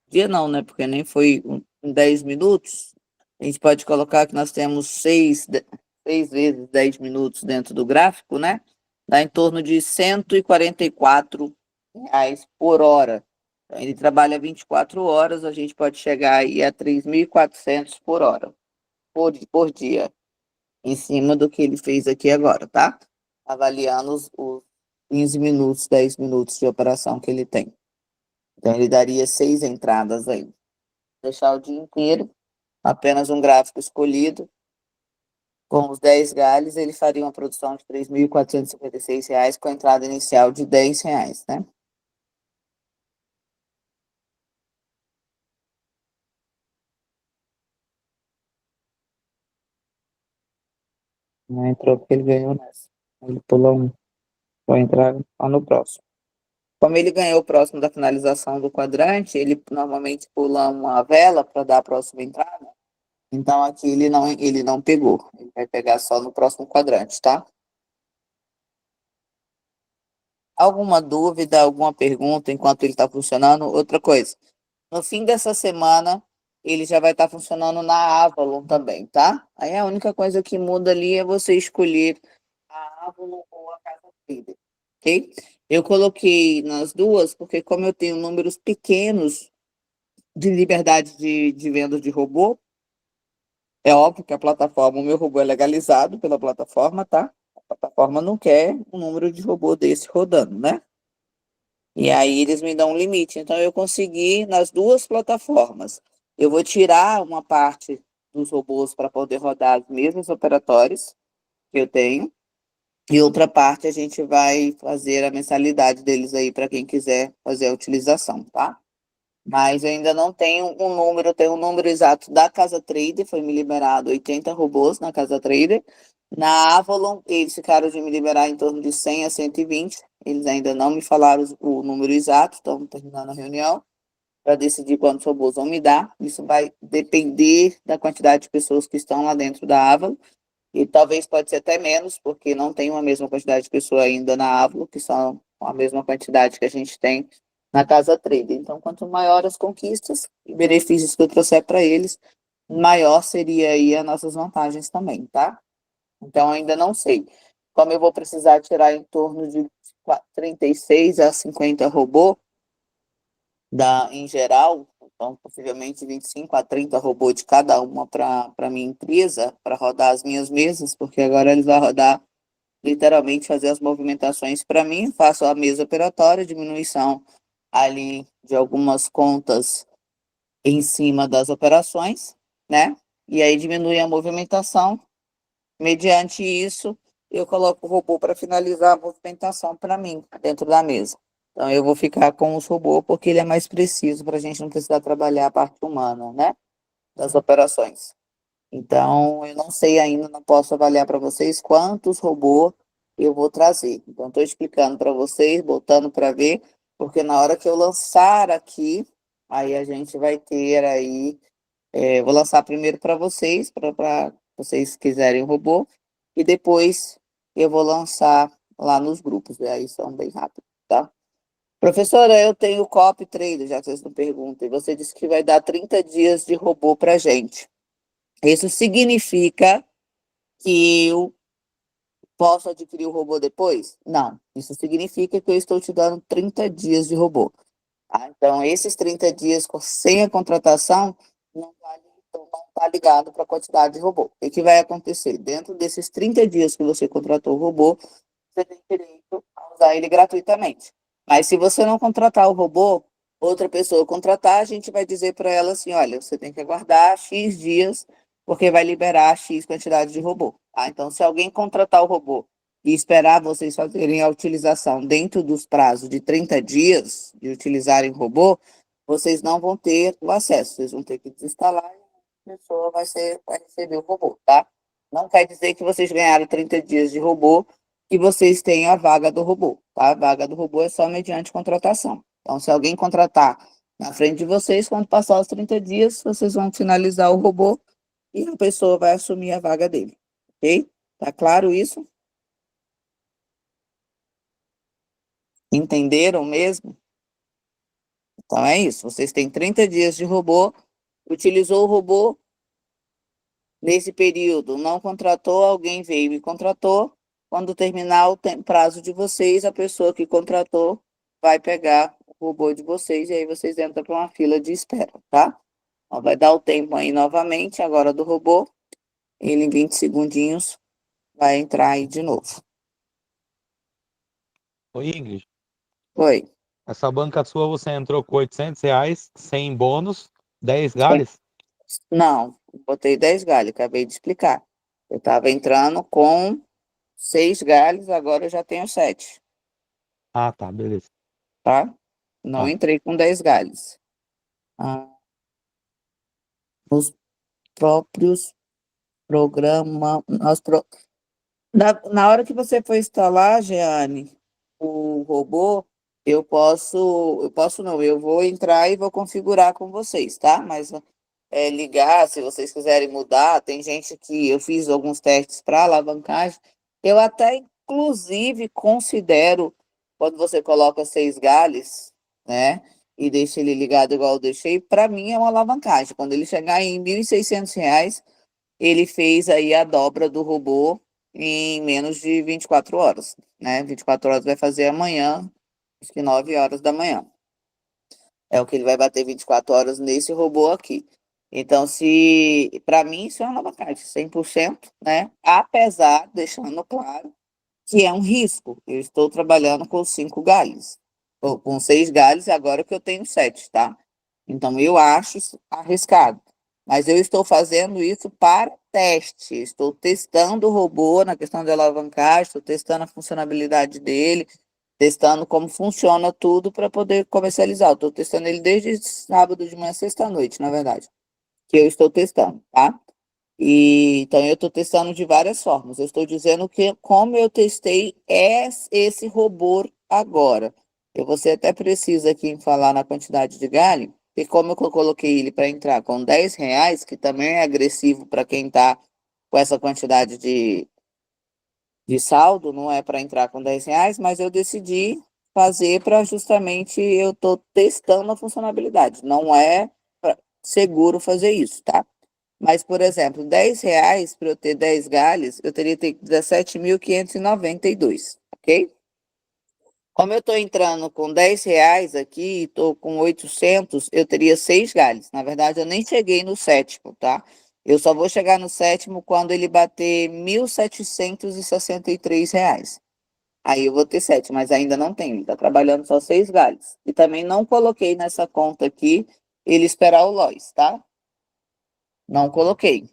Dia não, né? Porque nem foi em 10 minutos. A gente pode colocar que nós temos 3 vezes 10 minutos dentro do gráfico, né? Dá em torno de R$ 144 por hora. Então, ele trabalha 24 horas, a gente pode chegar aí a 3.400 por hora, por dia, em cima do que ele fez aqui agora, tá? Avaliando os 15 minutos, 10 minutos de operação que ele tem. Então, ele daria 6 entradas aí. Deixar o dia inteiro, apenas um gráfico escolhido, com os 10 galhos, ele faria uma produção de R$ 3.456, com a entrada inicial de R$ 10, né? Não entrou porque ele ganhou nessa. Ele pulou um. Vou entrar só no próximo. Como ele ganhou o próximo da finalização do quadrante, ele normalmente pula uma vela para dar a próxima entrada. Então aqui ele não pegou. Ele vai pegar só no próximo quadrante, tá? Alguma dúvida, alguma pergunta enquanto ele está funcionando? Outra coisa, no fim dessa semana, ele já vai estar funcionando na Avalon também, tá? Aí a única coisa que muda ali é você escolher a Avalon ou a Casa Trader, ok? Eu coloquei nas duas porque como eu tenho números pequenos de liberdade de venda de robô, é óbvio que a plataforma, o meu robô é legalizado pela plataforma, tá? A plataforma não quer um número de robô desse rodando, né? E aí eles me dão um limite. Então eu consegui nas duas plataformas. Eu vou tirar uma parte dos robôs para poder rodar as mesmas operatórios que eu tenho. E outra parte a gente vai fazer a mensalidade deles aí para quem quiser fazer a utilização, tá? Mas eu ainda não tenho um número, eu tenho um número exato da Casa Trader, foi me liberado 80 robôs na Casa Trader. Na Avalon, eles ficaram de me liberar em torno de 100 a 120. Eles ainda não me falaram o número exato, estamos terminando a reunião para decidir quantos robôs vão me dar. Isso vai depender da quantidade de pessoas que estão lá dentro da Avalon. E talvez pode ser até menos, porque não tem a mesma quantidade de pessoas ainda na Avlo, que são a mesma quantidade que a gente tem na Casa Trader. Então, quanto maior as conquistas e benefícios que eu trouxer para eles, maior seria aí as nossas vantagens também, tá? Então, ainda não sei. Como eu vou precisar tirar em torno de 36 a 50 robôs em geral, então possivelmente 25 a 30 robôs de cada uma para minha empresa, para rodar as minhas mesas, porque agora eles vão rodar, literalmente fazer as movimentações para mim, faço a mesa operatória, diminuição ali de algumas contas em cima das operações, né? E aí diminui a movimentação. Mediante isso, eu coloco o robô para finalizar a movimentação para mim, dentro da mesa. Então, eu vou ficar com os robôs porque ele é mais preciso para a gente não precisar trabalhar a parte humana, né? Das operações. Então, eu não sei ainda, não posso avaliar para vocês quantos robôs eu vou trazer. Então, estou explicando para vocês, botando para ver, porque na hora que eu lançar aqui, aí a gente vai ter aí, vou lançar primeiro para vocês, para vocês quiserem o robô, e depois eu vou lançar lá nos grupos, e aí são bem rápidos, tá? Professora, eu tenho copy trader, já que vocês não perguntam, e você disse que vai dar 30 dias de robô para gente. Isso significa que eu posso adquirir o robô depois? Não. Isso significa que eu estou te dando 30 dias de robô. Tá? Então, esses 30 dias sem a contratação não está ligado para a quantidade de robô. O que vai acontecer? Dentro desses 30 dias que você contratou o robô, você tem direito a usar ele gratuitamente. Mas se você não contratar o robô, outra pessoa contratar, a gente vai dizer para ela assim, olha, você tem que aguardar X dias, porque vai liberar X quantidade de robô. Tá? Então, se alguém contratar o robô e esperar vocês fazerem a utilização dentro dos prazos de 30 dias de utilizarem o robô, vocês não vão ter o acesso, vocês vão ter que desinstalar e a pessoa vai receber o robô, tá? Não quer dizer que vocês ganharam 30 dias de robô e vocês têm a vaga do robô, tá? A vaga do robô é só mediante contratação. Então, se alguém contratar na frente de vocês, quando passar os 30 dias, vocês vão finalizar o robô e a pessoa vai assumir a vaga dele, ok? Tá claro isso? Entenderam mesmo? Então é isso, vocês têm 30 dias de robô, utilizou o robô, Nesse período, não contratou, alguém veio e contratou. Quando terminar o prazo de vocês, a pessoa que contratou vai pegar o robô de vocês e aí vocês entram para uma fila de espera, tá? Ó, vai dar o tempo aí novamente, agora do robô. Ele em 20 segundinhos vai entrar aí de novo. Ô, Ingrid, Foi. essa banca sua você entrou com R$ 800, sem bônus, 10 galhos? Não, botei 10 galhos, acabei de explicar. Eu estava entrando com 6 galhos, agora eu já tenho 7, Ah, tá, beleza. tá? Não Tá. entrei com 10 galhos. Ah, os próprios programas. Na hora que você for instalar, Jeane, o robô, eu vou entrar e vou configurar com vocês, tá? Mas ligar, se vocês quiserem mudar, tem gente que eu fiz alguns testes para alavancagem, eu até inclusive considero, quando você coloca 6 galhos, né, e deixa ele ligado igual eu deixei, para mim é uma alavancagem. Quando ele chegar em R$ 1.600, ele fez aí a dobra do robô em menos de 24 horas, né? 24 horas vai fazer amanhã, acho que 9 horas da manhã. É o que ele vai bater 24 horas nesse robô aqui. Então, se para mim isso é uma alavancagem, 100%, né? Apesar, deixando claro, que é um risco. Eu estou trabalhando com 5 galhos, ou com 6 galhos, e agora que eu tenho 7, tá? Então, eu acho isso arriscado. Mas eu estou fazendo isso para teste. Estou testando o robô na questão de alavancagem, estou testando a funcionalidade dele, testando como funciona tudo para poder comercializar. Eu estou testando ele desde sábado de manhã, sexta-noite, na verdade, que eu estou testando, tá? Então, eu estou testando de várias formas. Eu estou dizendo que, como eu testei esse robô agora. Eu vou ser até precisa aqui em falar na quantidade de galho, e como eu coloquei ele para entrar com R$ 10, que também é agressivo para quem está com essa quantidade de saldo, não é para entrar com R$ 10, mas eu decidi fazer para justamente eu estou testando a funcionalidade. Não é seguro fazer isso, tá? Mas, por exemplo, R$ 10 para eu ter 10 galhos, eu teria que ter 17.592, ok? Como eu estou entrando com R$ 10 aqui, estou com 800, eu teria 6 galhos. Na verdade, eu nem cheguei no sétimo, tá? Eu só vou chegar no sétimo quando ele bater R$ 1.763. Aí eu vou ter 7, mas ainda não tenho. Ele está trabalhando só 6 galhos. E também não coloquei nessa conta aqui ele esperar o Lois, tá? Não coloquei.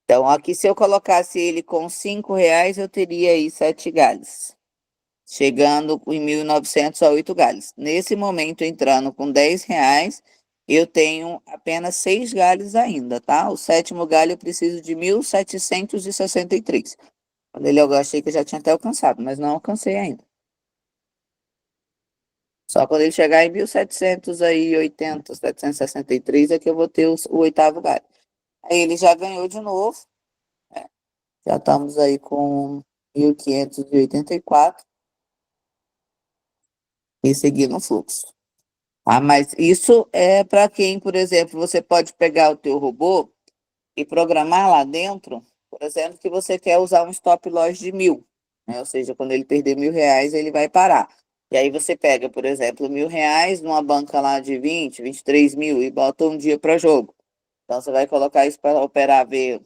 Então, aqui, se eu colocasse ele com R$ 5, eu teria aí 7 galhos, chegando em 1.900 a 8 galhos. Nesse momento, entrando com R$ 10, eu tenho apenas 6 galhos ainda, tá? O sétimo galho eu preciso de 1.763. Quando eu achei que eu já tinha até alcançado, mas não alcancei ainda. Só quando ele chegar em 1.780, 763 é que eu vou ter o oitavo galho. Aí ele já ganhou de novo. Já estamos aí com 1.584 e seguindo o fluxo. Ah, mas isso é para quem, por exemplo, você pode pegar o teu robô e programar lá dentro, por exemplo, que você quer usar um stop loss de 1.000, né? Ou seja, quando ele perder R$ 1.000, ele vai parar. E aí você pega, por exemplo, R$ 1.000 numa banca lá de 20, 23 mil e bota um dia para jogo. Então você vai colocar isso para operar, ver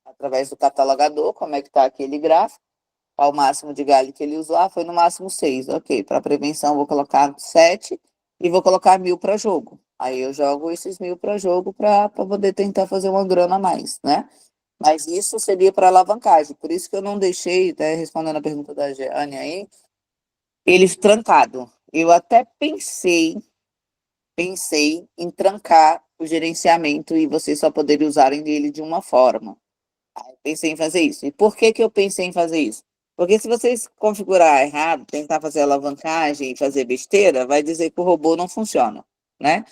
através do catalogador como é que está aquele gráfico. Qual o máximo de galho que ele usou? Ah, foi no máximo 6. Ok, para prevenção vou colocar 7 e vou colocar 1.000 para jogo. Aí eu jogo esses 1.000 para jogo para poder tentar fazer uma grana a mais, né? Mas isso seria para alavancagem. Por isso que eu não deixei, até respondendo a pergunta da Jeane aí, eles trancado. Eu até pensei em trancar o gerenciamento e vocês só poderem usarem ele de uma forma. Pensei em fazer isso. E por que eu pensei em fazer isso? Porque se vocês configurar errado, tentar fazer alavancagem e fazer besteira, vai dizer que o robô não funciona, né?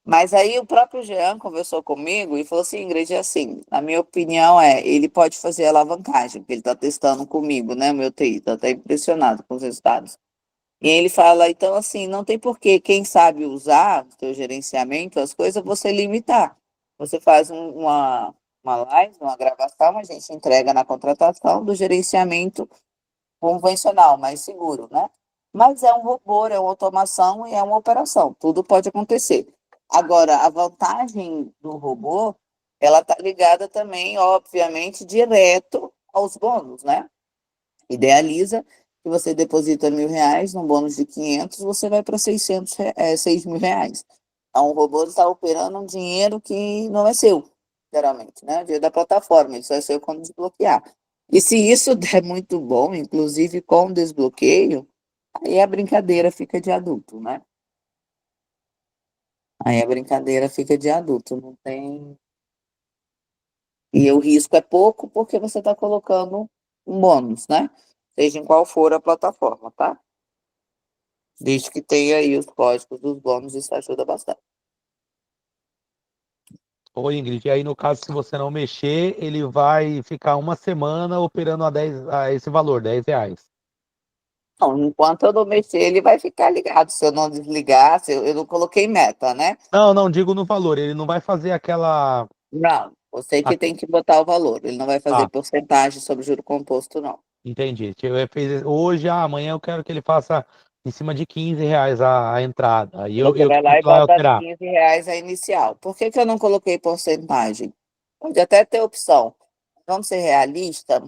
Mas aí o próprio Jean conversou comigo e falou assim, Ingrid, assim, na minha opinião ele pode fazer alavancagem, porque ele está testando comigo, né, meu TI, está até impressionado com os resultados. E ele fala, então assim, não tem porquê, quem sabe usar o seu gerenciamento, as coisas, você limitar. você faz uma live, uma gravação, a gente entrega na contratação do gerenciamento convencional, mais seguro, né? Mas é um robô, é uma automação e é uma operação, tudo pode acontecer. Agora, a vantagem do robô, ela está ligada também, obviamente, direto aos bônus, né? Idealiza que você deposita R$ 1.000, num bônus de 500, você vai para 6 mil reais. Então, o robô está operando um dinheiro que não é seu, geralmente, né? Dinheiro da plataforma, isso é seu quando desbloquear. E se isso der muito bom, inclusive com desbloqueio, aí a brincadeira fica de adulto, né? Aí a brincadeira fica de adulto, não tem. E o risco é pouco porque você está colocando um bônus, né? Seja em qual for a plataforma, tá? Desde que tenha aí os códigos dos bônus, isso ajuda bastante. Ô, Ingrid, e aí no caso, se você não mexer, ele vai ficar uma semana operando a esse valor, R$ 10. Então, enquanto eu não mexer, ele vai ficar ligado. Se eu não desligar, se eu não coloquei meta, né? Não, não, digo no valor, ele não vai fazer aquela. Não, você que a- tem que botar o valor. Ele não vai fazer Ah, porcentagem sobre juro composto, não. entendi. Fez hoje, amanhã eu quero que ele faça em cima de R$ 15 a entrada. Aí eu, Você eu vai tenho lá e que ir lá bota alterar. R$ 15 a inicial. Por que que eu não coloquei porcentagem? Pode até ter opção. Vamos ser realistas,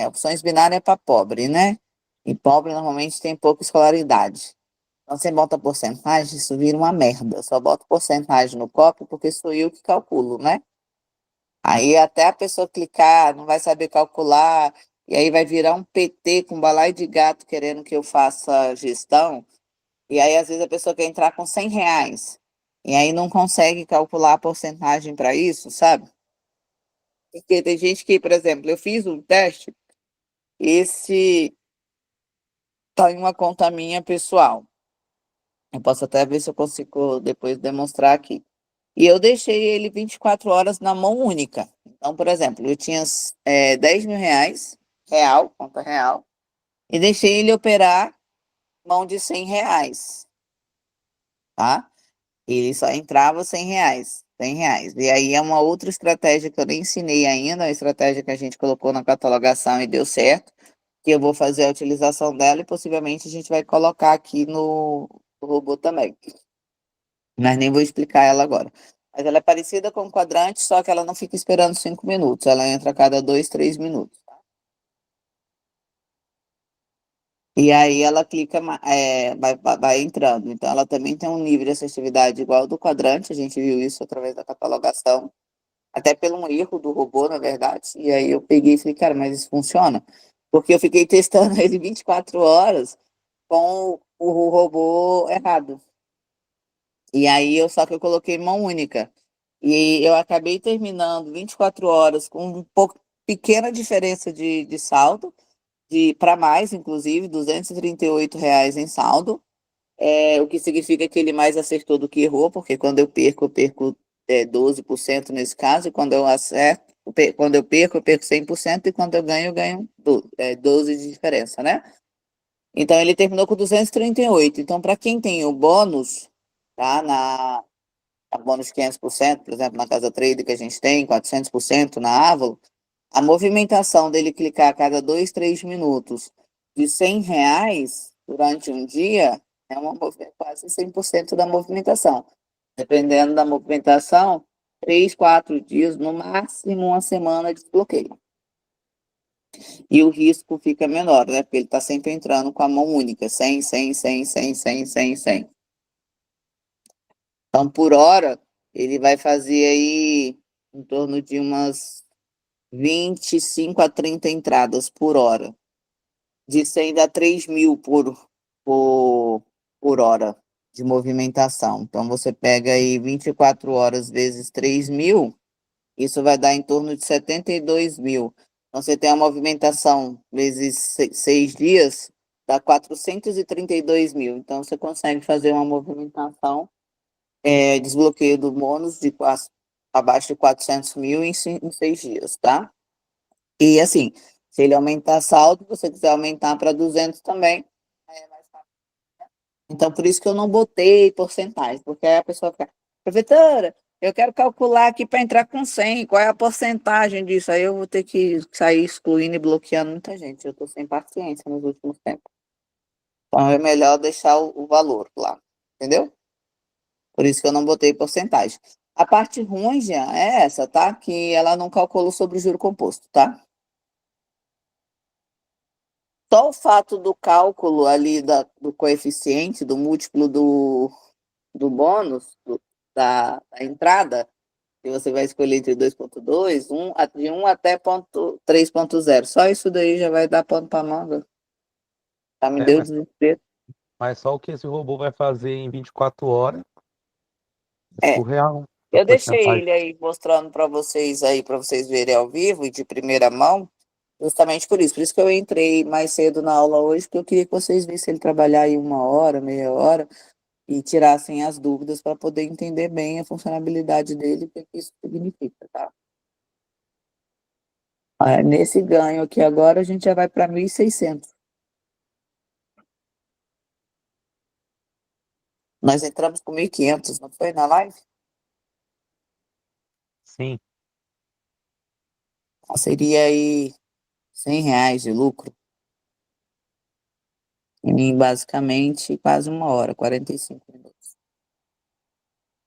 opções binárias é para pobre, né? E pobre normalmente tem pouca escolaridade. Então, você bota porcentagem, isso vira uma merda. Só boto porcentagem no copo porque sou eu que calculo, né? Aí até a pessoa clicar, não vai saber calcular, e aí vai virar um PT com balaio de gato querendo que eu faça gestão. E aí, às vezes, a pessoa quer entrar com R$ 100. E aí não consegue calcular a porcentagem para isso, sabe? Porque tem gente que, por exemplo, eu fiz um teste, esse tá em uma conta minha pessoal. Eu posso até ver se eu consigo depois demonstrar aqui. E eu deixei ele 24 horas na mão única. Então, por exemplo, eu tinha R$ 10.000, real, conta real, e deixei ele operar mão de R$ 100, tá? Ele só entrava R$ 100, R$ 100. E aí é uma outra estratégia que eu nem ensinei ainda, a estratégia que a gente colocou na catalogação e deu certo, que eu vou fazer a utilização dela e possivelmente a gente vai colocar aqui no robô também. Mas nem vou explicar ela agora. Mas ela é parecida com o quadrante, só que ela não fica esperando 5 minutos. Ela entra a cada 2, 3 minutos. E aí ela clica, vai entrando. Então ela também tem um nível de assertividade igual ao do quadrante. A gente viu isso através da catalogação. Até pelo um erro do robô, na verdade. E aí eu peguei e falei, cara, mas isso funciona? Porque eu fiquei testando ele 24 horas com o robô errado. E aí só que eu coloquei mão única. E eu acabei terminando 24 horas com um pouco pequena diferença de saldo, para mais, inclusive, R$ 238 em saldo. O que significa que ele mais acertou do que errou, porque quando eu perco 12% nesse caso, e quando eu acerto, quando eu perco 100%, e quando eu ganho 12 de diferença, né? Então, ele terminou com 238. Então, para quem tem o bônus, tá, a bônus 500%, por exemplo, na Casa Trade que a gente tem, 400% na Avalo, a movimentação dele clicar a cada 2, 3 minutos de R$ 100 durante um dia é quase 100% da movimentação. Dependendo da movimentação, 3, 4 dias, no máximo uma semana de desbloqueio. E o risco fica menor, né? Porque ele está sempre entrando com a mão única, 100, 100, 100, 100, 100, 100, 100. Então, por hora, ele vai fazer aí em torno de umas 25 a 30 entradas por hora. De 100 dá 3.000 por hora de movimentação. Então, você pega aí 24 horas vezes 3.000, isso vai dar em torno de 72.000. Então, você tem a movimentação vezes 6 dias, dá 432.000. Então, você consegue fazer uma movimentação, desbloqueio do bônus de abaixo de 400.000 em 6 dias, tá? E assim, se ele aumentar saldo, se você quiser aumentar para 200 também, aí é mais rápido. Então, por isso que eu não botei porcentagem, porque aí a pessoa fica, professora, Eu quero calcular aqui para entrar com 100. Qual é a porcentagem disso? Aí eu vou ter que sair excluindo e bloqueando muita gente. Eu estou sem paciência nos últimos tempos. Então é melhor deixar o valor lá. Entendeu? Por isso que eu não botei porcentagem. A parte ruim, Jean, é essa, tá? Que ela não calculou sobre o juro composto, tá? Só o fato do cálculo ali do coeficiente, do múltiplo do bônus, da entrada, que você vai escolher entre 2,2, de 1 até 3,0. Só isso daí já vai dar pano para manga. Já me É, deu mas, desespero. mas só o que esse robô vai fazer em 24 horas é É, surreal. A eu deixei porcentagem. ele aí mostrando para vocês aí, para vocês verem ao vivo e de primeira mão, justamente por isso. Por isso que eu entrei mais cedo na aula hoje, porque eu queria que vocês vissem ele trabalhar aí 1 hora, meia hora, e tirassem as dúvidas para poder entender bem a funcionalidade dele e o que isso significa, tá? Nesse ganho aqui agora, a gente já vai para 1.600. Nós entramos com 1.500, não foi na live? Sim, Então, seria aí R$ 100 de lucro em basicamente quase 1 hora, 45 minutos.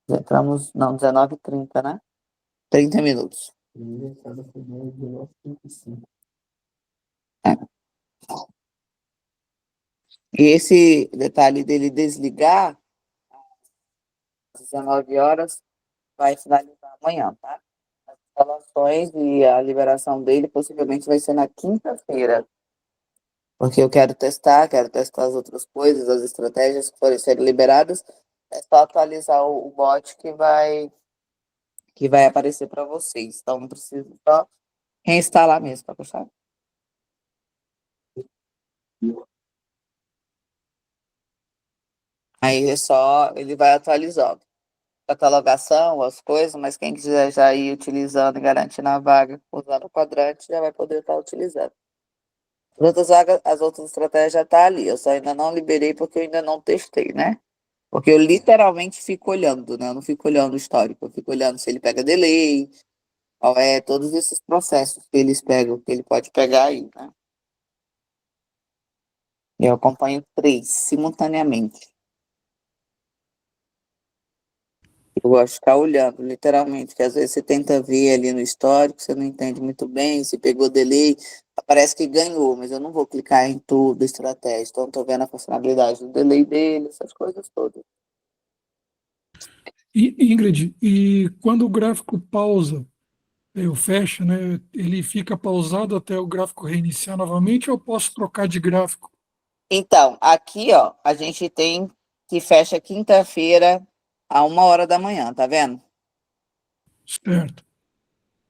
Entramos, não, 19h30, né? 30 minutos. É. E esse detalhe dele desligar às 19 horas vai finalizar amanhã, tá? As instalações e a liberação dele possivelmente vai ser na quinta-feira, porque eu quero testar as outras coisas, as estratégias que forem serem liberadas. É só atualizar o bot que vai aparecer para vocês. Então, não preciso só reinstalar mesmo, tá, pessoal? Aí é só, ele vai atualizando. Catalogação, as coisas, mas quem quiser já ir utilizando e garantindo a vaga usando o quadrante, já vai poder estar utilizando. As outras estratégias já estão ali. Eu só ainda não liberei porque eu ainda não testei, né? Porque eu literalmente fico olhando, né? Eu não fico olhando o histórico, eu fico olhando se ele pega delay, qual é todos esses processos que eles pegam, que ele pode pegar aí, né? Eu acompanho 3 simultaneamente. Eu gosto de ficar olhando, literalmente, porque às vezes você tenta ver ali no histórico, você não entende muito bem, se pegou delay, parece que ganhou, mas eu não vou clicar em tudo, estratégia. Então, estou vendo a funcionalidade do delay dele, essas coisas todas. E, Ingrid, e quando o gráfico pausa, eu fecho, né? Ele fica pausado até o gráfico reiniciar novamente ou eu posso trocar de gráfico? Então, aqui, ó, a gente tem que fecha quinta-feira a 1 hora da manhã, tá vendo? Certo.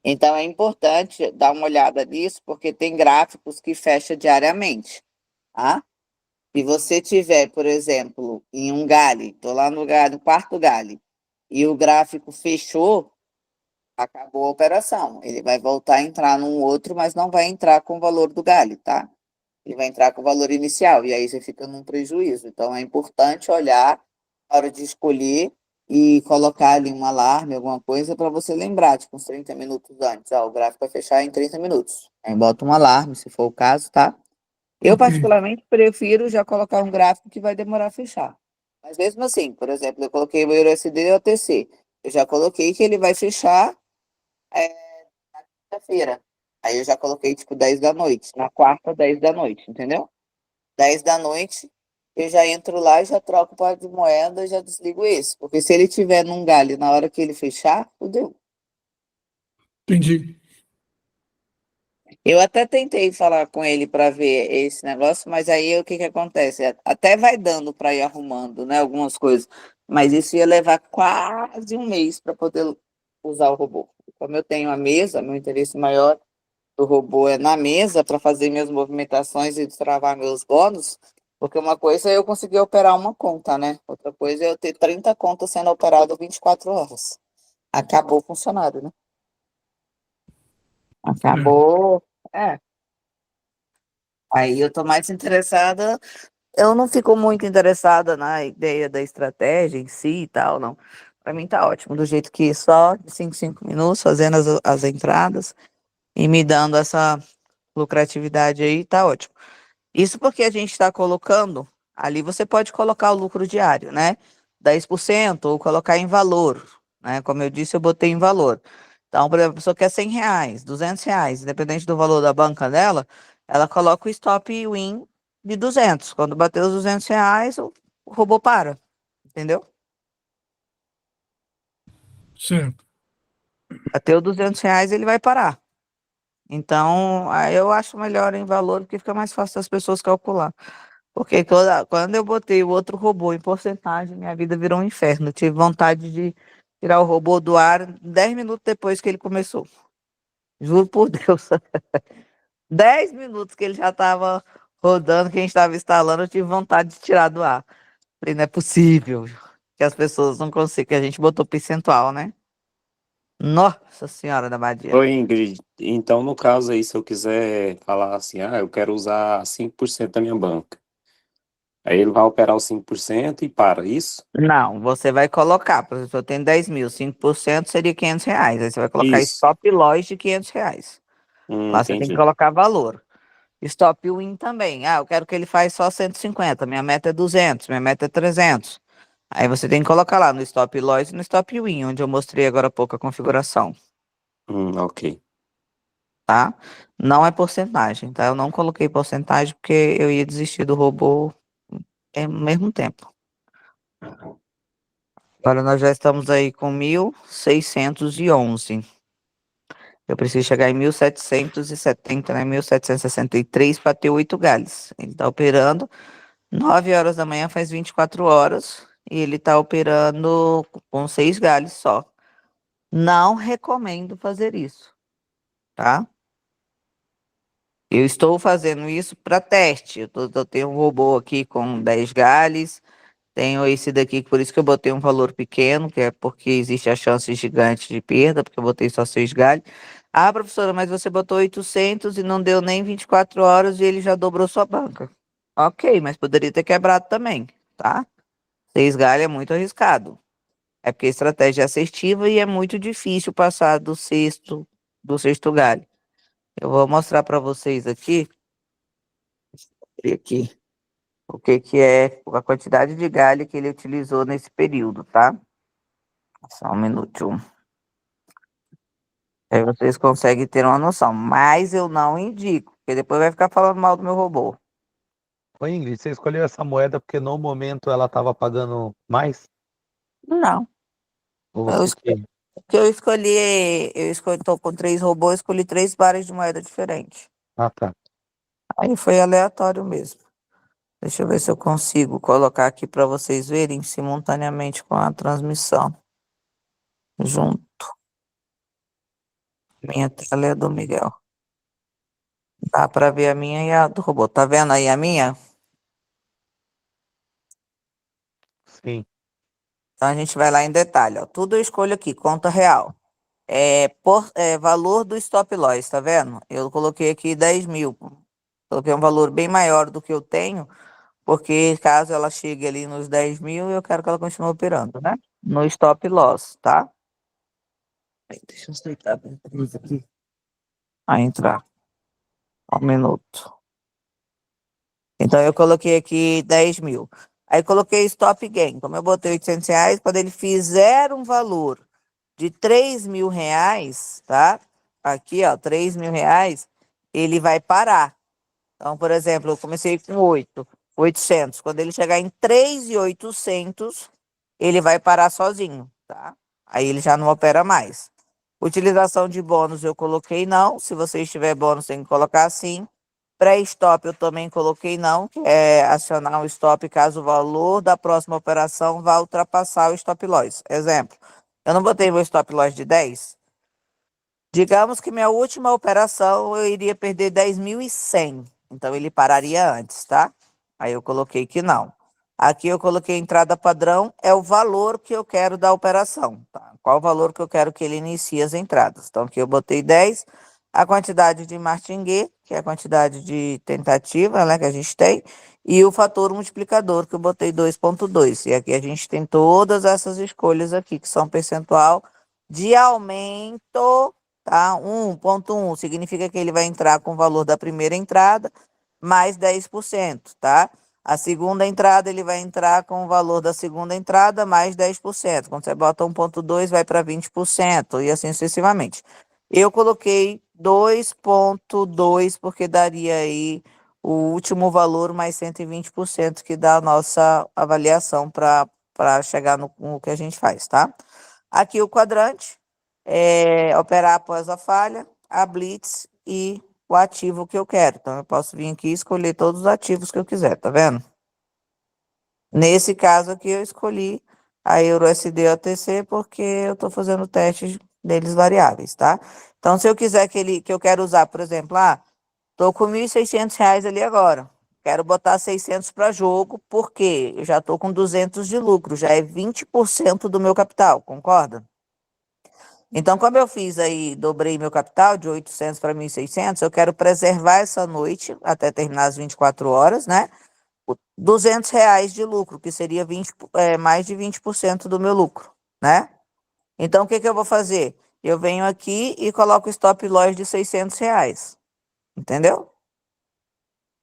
Então, é importante dar uma olhada nisso, porque tem gráficos que fecha diariamente, tá? Se você tiver, por exemplo, em um Gale, estou lá no quarto Gale, e o gráfico fechou, acabou a operação. Ele vai voltar a entrar num outro, mas não vai entrar com o valor do Gale, tá? Ele vai entrar com o valor inicial, e aí você fica num prejuízo. Então, é importante olhar na hora de escolher e colocar ali um alarme, alguma coisa, para você lembrar, tipo, uns 30 minutos antes. O gráfico vai fechar em 30 minutos. Aí bota um alarme, se for o caso, tá? Eu, Ok. particularmente, prefiro já colocar um gráfico que vai demorar a fechar. Mas mesmo assim, por exemplo, eu coloquei o EURUSD e o OTC. Eu já coloquei que ele vai fechar na quinta-feira. Aí eu já coloquei, tipo, 10 da noite. Na quarta, 10 da noite, entendeu? 10 da noite, eu já entro lá e já troco o par de moeda e já desligo esse. Porque se ele tiver num galho na hora que ele fechar, fudeu. Entendi. Eu até tentei falar com ele para ver esse negócio, mas aí o que que acontece? Até vai dando para ir arrumando, né, algumas coisas, mas isso ia levar quase um mês para poder usar o robô. Como eu tenho a mesa, meu interesse maior do robô é na mesa para fazer minhas movimentações e destravar meus bônus, porque uma coisa é eu conseguir operar uma conta, né? Outra coisa é eu ter 30 contas sendo operadas 24 horas. Acabou o funcionário, né? Certo. Acabou. É. Aí eu tô mais interessada. Eu não fico muito interessada na ideia da estratégia em si e tal, não. Para mim tá ótimo, do jeito que só de 5 minutos fazendo as entradas e me dando essa lucratividade aí, tá ótimo. Isso porque a gente está colocando, ali você pode colocar o lucro diário, né? 10% ou colocar em valor, né? Como eu disse, eu botei em valor. Então, por exemplo, a pessoa quer R$ 100, R$ 200, independente do valor da banca dela, ela coloca o stop win de 200. Quando bater os R$ 200, o robô para, entendeu? Certo. Bateu R$ 200, ele vai parar. Então, aí eu acho melhor em valor, porque fica mais fácil das pessoas calcular. Porque quando eu botei o outro robô em porcentagem, minha vida virou um inferno. Eu tive vontade de tirar o robô do ar 10 minutos depois que ele começou. Juro por Deus. 10 minutos que ele já estava rodando, que a gente estava instalando, eu tive vontade de tirar do ar. Falei, não é possível que as pessoas não consigam, que a gente botou percentual, né? Nossa Senhora da Badia. Oi, Ingrid. Então, no caso aí, se eu quiser falar assim, eu quero usar 5% da minha banca. Aí ele vai operar os 5% e para, isso? Não, você vai colocar, por exemplo, eu tenho 10 mil, 5% seria R$ 500. Aí você vai colocar Isso. stop loss de R$ 500. Lá você tem que Entendi. colocar valor. Stop win também. Eu quero que ele faça só 150. Minha meta é 200, minha meta é 300. Aí você tem que colocar lá no stop loss e no stop win, onde eu mostrei agora há pouco a configuração, Ok. tá? Não é porcentagem, tá? Eu não coloquei porcentagem porque eu ia desistir do robô ao mesmo tempo. Agora nós já estamos aí com 1.611. Eu preciso chegar em 1.770, né? 1.763 para ter 8 galhos. Ele está operando 9 horas da manhã, faz 24 horas. E ele está operando com 6 galhos só. Não recomendo fazer isso, tá? Eu estou fazendo isso para teste. Eu tenho um robô aqui com 10 galhos. Tenho esse daqui, por isso que eu botei um valor pequeno, que é porque existe a chance gigante de perda, porque eu botei só 6 galhos. Professora, mas você botou 800 e não deu nem 24 horas e ele já dobrou sua banca. Ok, mas poderia ter quebrado também, tá? 6 galhos é muito arriscado. É porque a estratégia é assertiva e é muito difícil passar do sexto galho. Eu vou mostrar para vocês aqui, o que é a quantidade de galho que ele utilizou nesse período, tá? Só um minuto. Aí vocês conseguem ter uma noção. Mas eu não indico, porque depois vai ficar falando mal do meu robô. Ô Ingrid, você escolheu essa moeda porque no momento ela estava pagando mais? Não. Ou Eu porque... escolhi, porque tô com 3 robôs, escolhi 3 pares de moeda diferentes. Ah, tá. Aí foi aleatório mesmo. Deixa eu ver se eu consigo colocar aqui para vocês verem simultaneamente com a transmissão. Junto. Minha tela é a do Miguel. Dá para ver a minha e a do robô. Tá vendo aí a minha? Sim. Então a gente vai lá em detalhe, ó. Tudo eu escolho aqui, conta real. Valor do stop loss, tá vendo? Eu coloquei aqui 10 mil. Coloquei um valor bem maior do que eu tenho, porque caso ela chegue ali nos 10 mil, eu quero que ela continue operando, né? No stop loss, tá? Deixa eu aceitar aqui. Entrar. Um minuto. Então eu coloquei aqui 10 mil. Aí coloquei stop gain. Como eu botei R$ 800, quando ele fizer um valor de R$ 3.000, tá? Aqui, ó, R$ 3.000, ele vai parar. Então, por exemplo, eu comecei com 800. Quando ele chegar em 3.800, ele vai parar sozinho, tá? Aí ele já não opera mais. Utilização de bônus eu coloquei não. Se você tiver bônus, tem que colocar sim. Pré-stop eu também coloquei não, que é acionar um stop caso o valor da próxima operação vá ultrapassar o stop loss. Exemplo, eu não botei meu stop loss de 10. Digamos que minha última operação eu iria perder 10.100. Então ele pararia antes, tá? Aí eu coloquei que não. Aqui eu coloquei entrada padrão, é o valor que eu quero da operação, tá? Qual o valor que eu quero que ele inicie as entradas. Então aqui eu botei 10, a quantidade de martingale, que é a quantidade de tentativa, né, que a gente tem, e o fator multiplicador, que eu botei 2,2. E aqui a gente tem todas essas escolhas aqui, que são percentual de aumento, tá? 1,1 significa que ele vai entrar com o valor da primeira entrada, mais 10%, tá? A segunda entrada, ele vai entrar com o valor da segunda entrada, mais 10%. Quando você bota 1,2, vai para 20%, e assim sucessivamente. Eu coloquei 2,2, porque daria aí o último valor mais 120%, que dá a nossa avaliação para chegar no que a gente faz, tá? Aqui o quadrante, operar após a falha, a blitz e o ativo que eu quero. Então, eu posso vir aqui e escolher todos os ativos que eu quiser, tá vendo? Nesse caso aqui, eu escolhi a EURUSD OTC porque eu estou fazendo testes deles variáveis, tá? Então, se eu quiser que eu quero usar, por exemplo, estou com R$ 1.600 ali agora, quero botar 600 para jogo, porque eu já estou com 200 de lucro, já é 20% do meu capital, concorda? Então, como eu fiz aí, dobrei meu capital de 800 para 1.600, eu quero preservar essa noite até terminar as 24 horas, né? R$ 200 de lucro, que seria mais de 20% do meu lucro, né? Então, o que eu vou fazer? Eu venho aqui e coloco o stop loss de R$ 600, entendeu?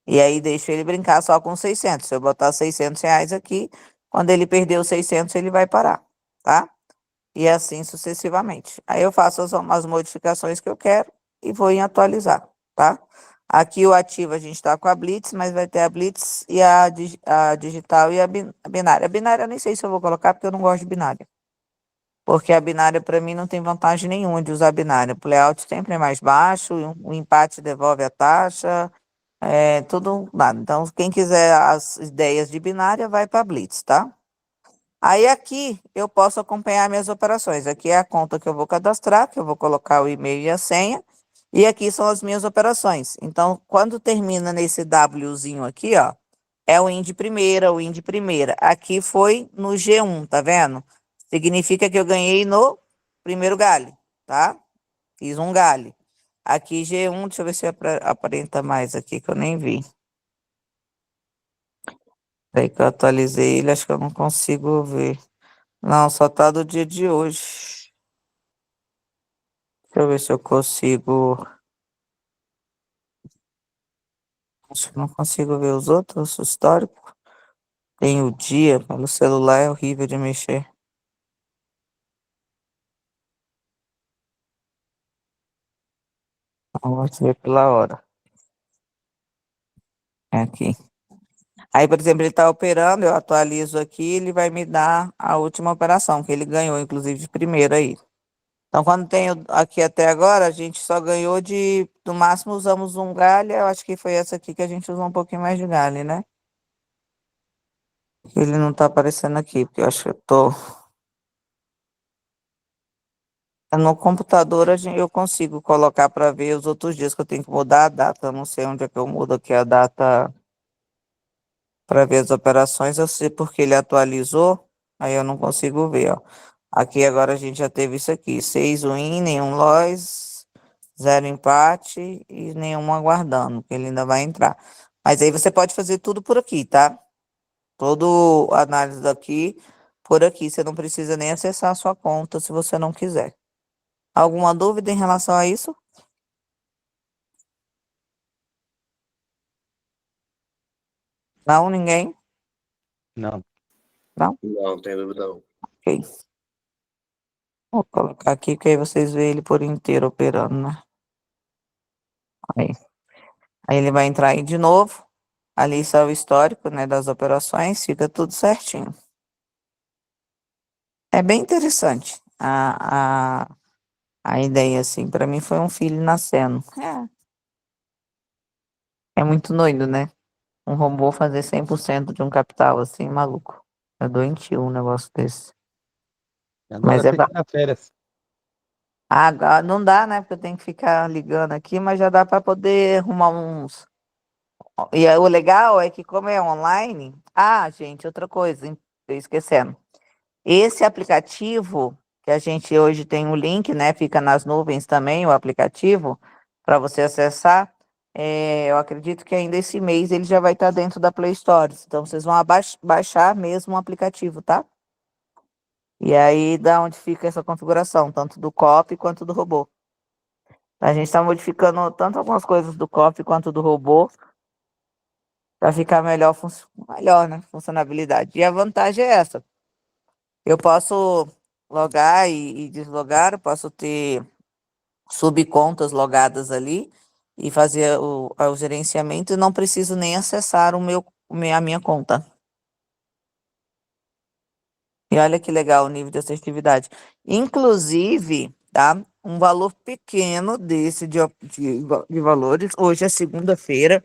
E aí deixo ele brincar só com 600. Se eu botar R$ 600 aqui, quando ele perder os 600, ele vai parar, tá? E assim sucessivamente. Aí eu faço as modificações que eu quero e vou em atualizar, tá? Aqui o ativo a gente está com a Blitz, mas vai ter a Blitz e a digital e a binária. A binária eu nem sei se eu vou colocar, porque eu não gosto de binária. Porque a binária, para mim, não tem vantagem nenhuma de usar binária. O layout sempre é mais baixo, o empate devolve a taxa, tudo nada. Então, quem quiser as ideias de binária, vai para a Blitz, tá? Aí aqui eu posso acompanhar minhas operações. Aqui é a conta que eu vou cadastrar, que eu vou colocar o e-mail e a senha. E aqui são as minhas operações. Então, quando termina nesse Wzinho aqui, ó, é o IN primeira, o IN primeira. Aqui foi no G1, tá vendo? Significa que eu ganhei no primeiro galho, tá? Fiz um galho. Aqui G1, deixa eu ver se aparenta mais aqui, que eu nem vi. Aí que eu atualizei ele, acho que eu não consigo ver. Não, só tá do dia de hoje. Deixa eu ver se eu consigo. Acho que não consigo ver os outros, o histórico. Tem o dia, pelo celular é horrível de mexer. Então, vou ver pela hora. É aqui. Aí, por exemplo, ele está operando, eu atualizo aqui, ele vai me dar a última operação, que ele ganhou, inclusive, de primeira aí. Então, quando tem aqui até agora, a gente só ganhou no máximo usamos um galho, eu acho que foi essa aqui que a gente usou um pouquinho mais de galho, né? Ele não tá aparecendo aqui, porque eu acho que eu tô... No computador eu consigo colocar para ver os outros dias que eu tenho que mudar a data, eu não sei onde é que eu mudo aqui a data para ver as operações, eu sei porque ele atualizou, aí eu não consigo ver, ó. Aqui agora a gente já teve isso aqui, 6 win, nenhum loss, 0 empate e nenhum aguardando, que ele ainda vai entrar. Mas aí você pode fazer tudo por aqui, tá? Todo análise daqui, por aqui, você não precisa nem acessar a sua conta se você não quiser. Alguma dúvida em relação a isso? Não, ninguém? Não. Não, não tem dúvida não. Ok. Vou colocar aqui que aí vocês veem ele por inteiro operando, né? Aí. Aí ele vai entrar aí de novo. Ali está o histórico, né, das operações, fica tudo certinho. É bem interessante a ideia, assim, para mim foi um filho nascendo. É muito doido, né? Um robô fazer 100% de um capital, assim, maluco. É doentio um negócio desse. Agora Mas você tira férias. agora não dá, né? Porque eu tenho que ficar ligando aqui, mas já dá para poder arrumar uns. E o legal é que, como é online. Ah, gente, outra coisa, hein? Tô esquecendo. Esse aplicativo, que a gente hoje tem o link, né? Fica nas nuvens também, o aplicativo, para você acessar. eu acredito que ainda esse mês ele já vai estar dentro da Play Store. Então, vocês vão baixar mesmo o aplicativo, tá? E aí, da onde fica essa configuração, tanto do copy quanto do robô. A gente está modificando tanto algumas coisas do copy quanto do robô para ficar melhor, né? Funcionabilidade. E a vantagem é essa. Eu posso logar e deslogar, eu posso ter subcontas logadas ali e fazer o gerenciamento e não preciso nem acessar a minha conta. E olha que legal o nível de assertividade. Inclusive, tá? Um valor pequeno desse de valores. Hoje é segunda-feira,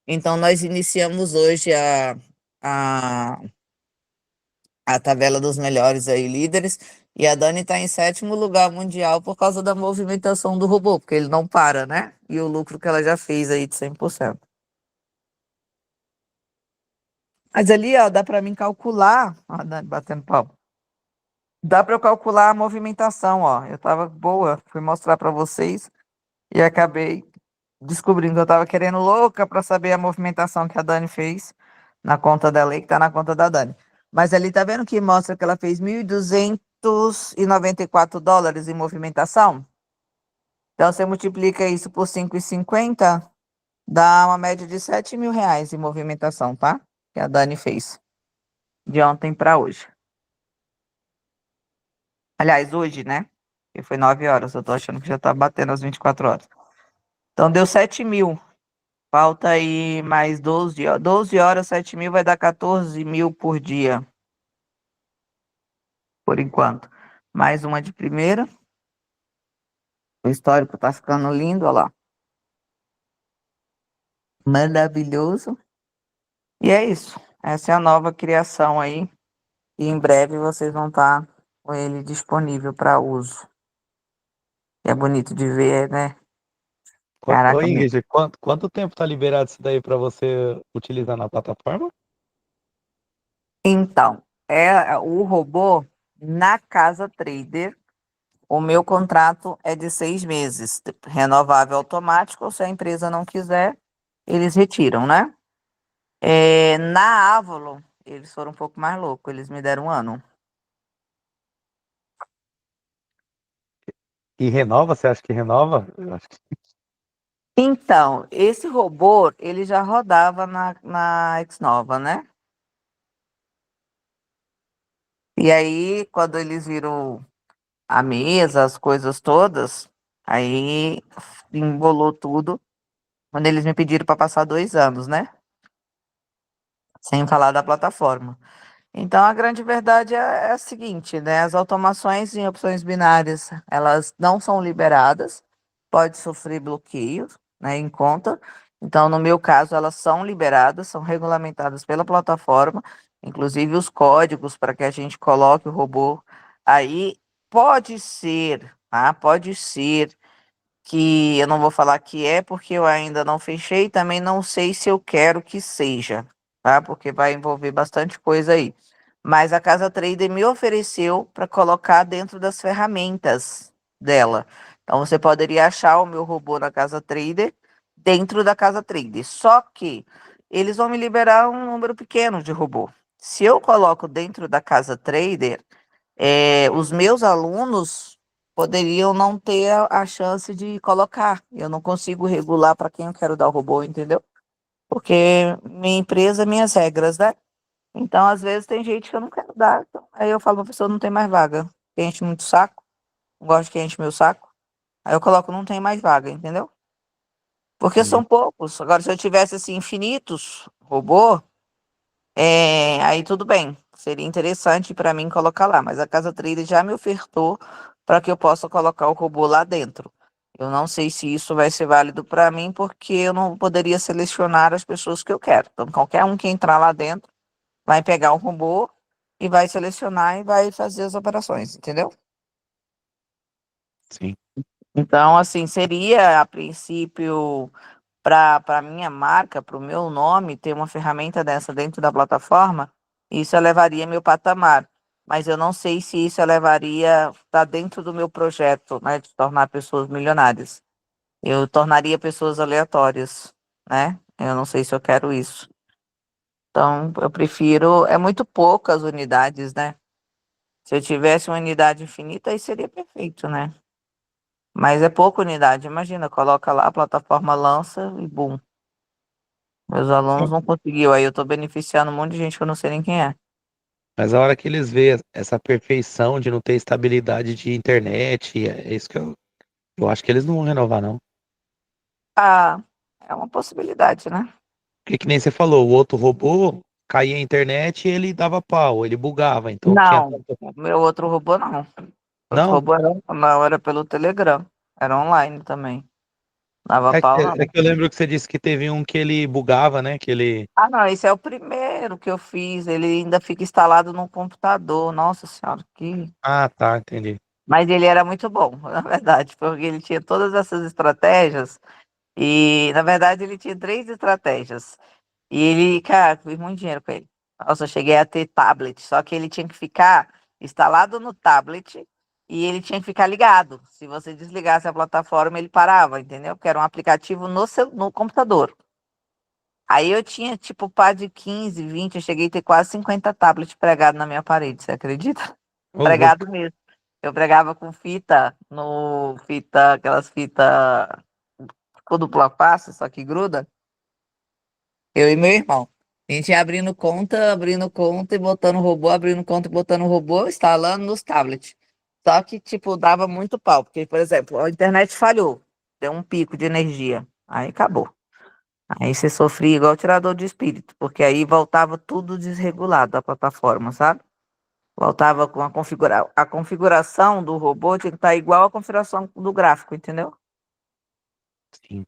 então nós iniciamos hoje a, a tabela dos melhores aí líderes. E a Dani está em 7º lugar mundial por causa da movimentação do robô, porque ele não para, né? E o lucro que ela já fez aí de 100%. Mas ali, ó, dá para mim calcular, ó, a Dani batendo palma. Dá para eu calcular a movimentação, ó. Eu tava boa, fui mostrar para vocês e acabei descobrindo que eu tava querendo louca para saber a movimentação que a Dani fez na conta dela aí, que tá na conta da Dani. Mas ali tá vendo que mostra que ela fez $1.294 em movimentação? Então, você multiplica isso por 5,50, dá uma média de R$ 7.000 em movimentação, tá? Que a Dani fez de ontem para hoje. Aliás, hoje, né? Que foi 9 horas, eu tô achando que já tá batendo as 24 horas. Então, deu 7.000. Falta aí mais 12 horas. 12 horas, 7.000 vai dar 14.000 por dia. Por enquanto. Mais uma de primeira. O histórico tá ficando lindo, olha lá. Maravilhoso. E é isso. Essa é a nova criação aí. E em breve vocês vão estar com ele disponível para uso. É bonito de ver, né? Ô, Caraca, Ingrid, quanto tempo tá liberado isso daí para você utilizar na plataforma? então, o robô na Casa Trader, o meu contrato é de 6 meses, renovável automático, ou se a empresa não quiser, eles retiram, né? Na Avalon, eles foram um pouco mais loucos, eles me deram 1 ano. E renova? Você acha que renova? Eu acho que Então, esse robô, ele já rodava na Xnova, né? E aí, quando eles viram a mesa, as coisas todas, aí embolou tudo, quando eles me pediram para passar 2 anos, né? Sem falar da plataforma. Então, a grande verdade é a seguinte, né? As automações em opções binárias, elas não são liberadas, pode sofrer bloqueio, né, em conta. Então, no meu caso, elas são liberadas, são regulamentadas pela plataforma, inclusive os códigos para que a gente coloque o robô aí. Pode ser, tá? Pode ser que eu não vou falar que é, porque eu ainda não fechei, também não sei se eu quero que seja, tá? Porque vai envolver bastante coisa aí. Mas a Casa Trader me ofereceu para colocar dentro das ferramentas dela. Então você poderia achar o meu robô na Casa Trader dentro da Casa Trader. Só que eles vão me liberar um número pequeno de robô. Se eu coloco dentro da Casa Trader, os meus alunos poderiam não ter a chance de colocar. Eu não consigo regular para quem eu quero dar o robô, entendeu? Porque minha empresa, minhas regras, né? Então, às vezes, tem gente que eu não quero dar. Então, aí eu falo, professor, não tem mais vaga. Quem enche muito saco, não gosto de quem enche meu saco. Aí eu coloco, não tem mais vaga, entendeu? Porque são poucos. Agora, se eu tivesse, assim, infinitos robô, aí tudo bem. Seria interessante para mim colocar lá. Mas a Casa Trader já me ofertou para que eu possa colocar o robô lá dentro. Eu não sei se isso vai ser válido para mim, porque eu não poderia selecionar as pessoas que eu quero. Então, qualquer um que entrar lá dentro vai pegar o robô e vai selecionar e vai fazer as operações, entendeu? sim. Então, assim, seria a princípio para minha marca, para o meu nome, ter uma ferramenta dessa dentro da plataforma, isso elevaria meu patamar. Mas eu não sei se isso elevaria, está dentro do meu projeto, né, de tornar pessoas milionárias. Eu tornaria pessoas aleatórias. né? Eu não sei se eu quero isso. Então, eu prefiro. É muito poucas unidades, né? Se eu tivesse uma unidade infinita, aí seria perfeito, né? Mas é pouca unidade. Imagina, coloca lá, a plataforma lança e bum. Meus alunos não conseguiu. Aí eu tô beneficiando um monte de gente que eu não sei nem quem é. Mas a hora que eles vê essa perfeição de não ter estabilidade de internet, é isso que eu acho que eles não vão renovar, não. Ah, é uma possibilidade, né? Porque que nem você falou, o outro robô caía a internet e ele dava pau, ele bugava, então tinha Não, tanta. meu outro robô não. Outro Não? robô era pelo Telegram. Era online também. Dava É que, pau, é não. que eu lembro que você disse que teve um que ele bugava, né? Que ele. Ah, não, esse é o primeiro que eu fiz. Ele ainda fica instalado no computador. Nossa Senhora, que. Ah, tá, entendi. Mas ele era muito bom, na verdade, porque ele tinha todas essas estratégias. E, na verdade, ele tinha três estratégias. E ele, cara, fiz muito dinheiro com ele. Nossa, eu cheguei a ter tablet, só que ele tinha que ficar instalado no tablet e ele tinha que ficar ligado. Se você desligasse a plataforma, ele parava, entendeu? Porque era um aplicativo no computador. Aí eu tinha, tipo, pá de 15, 20, eu cheguei a ter quase 50 tablets pregados na minha parede, você acredita? Ô, louco. Pregado mesmo. Eu pregava com fita, no fita, aquelas fitas com dupla face, só que gruda. Eu e meu irmão. A gente ia abrindo conta e botando robô, abrindo conta e botando robô, instalando nos tablets. Só que, tipo, dava muito pau, porque, por exemplo, a internet falhou, deu um pico de energia, aí acabou. Aí você sofria igual tirador de espírito, porque aí voltava tudo desregulado a plataforma, sabe? Voltava com a configuração do robô tinha que estar igual à configuração do gráfico, entendeu? Sim.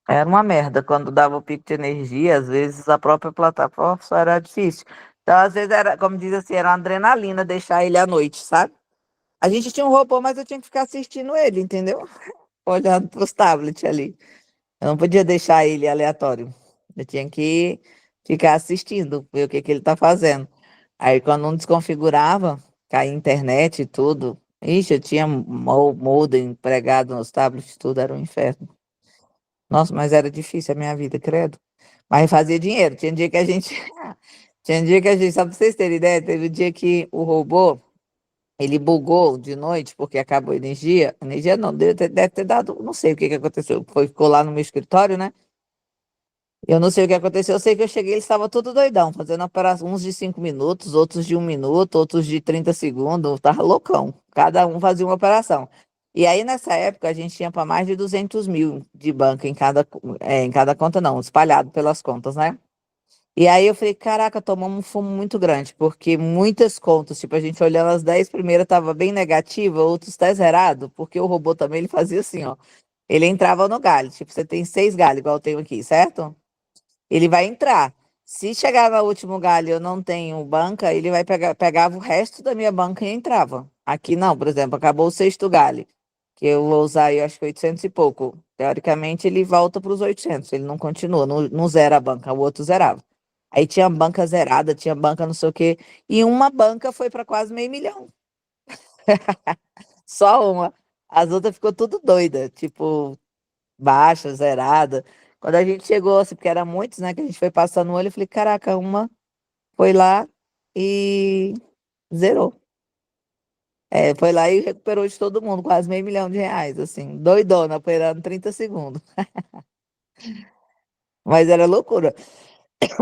Era uma merda quando dava o pico de energia, às vezes a própria plataforma só era difícil. Então, às vezes era, como diz assim, era uma adrenalina deixar ele à noite, sabe? A gente tinha um robô, mas eu tinha que ficar assistindo ele, entendeu? Olhando para os tablets ali. Eu não podia deixar ele aleatório. Eu tinha que ficar assistindo, ver o que que ele tá fazendo. Aí quando não desconfigurava, caía a internet e tudo. Ixi, eu tinha modem pregado nos tablets, tudo era um inferno. Nossa, mas era difícil a minha vida, credo. Mas fazia dinheiro. Tinha dia que a gente. Tinha dia que a gente, só pra vocês terem ideia, teve um dia que o robô, ele bugou de noite porque acabou a energia. Energia não, deve ter dado, não sei o que que aconteceu. Ficou lá no meu escritório, né? Eu não sei o que aconteceu, eu sei que eu cheguei, eles estavam tudo doidão, fazendo operação, uns de 5 minutos, outros de 1 minuto, outros de 30 segundos, tava loucão. Cada um fazia uma operação. E aí, nessa época, a gente tinha para mais de 200 mil de banco em cada conta, não, espalhado pelas contas, né? E aí eu falei, caraca, tomamos um fumo muito grande, porque muitas contas, tipo, a gente olhando as 10 primeiras, tava bem negativa, outros tá zerado, porque o robô também, ele fazia assim, ó. Ele entrava no galho, tipo, você tem 6 galhos, igual eu tenho aqui, certo? Ele vai entrar. Se chegar no último galho e eu não tenho banca, ele vai pegava o resto da minha banca e entrava. Aqui não, por exemplo, acabou o sexto galho, que eu vou usar, eu acho que 800 e pouco. Teoricamente, ele volta para os 800, ele não continua, não zera a banca, o outro zerava. Aí tinha banca zerada, tinha banca não sei o quê, e uma banca foi para quase meio milhão. Só uma. As outras ficou tudo doida, tipo, baixa, zerada. Quando a gente chegou, assim, porque era muitos, né, que a gente foi passando o olho, eu falei, caraca, uma foi lá e zerou. É, foi lá e recuperou de todo mundo, quase meio milhão de reais, assim, doidona, operando 30 segundos. Mas era loucura.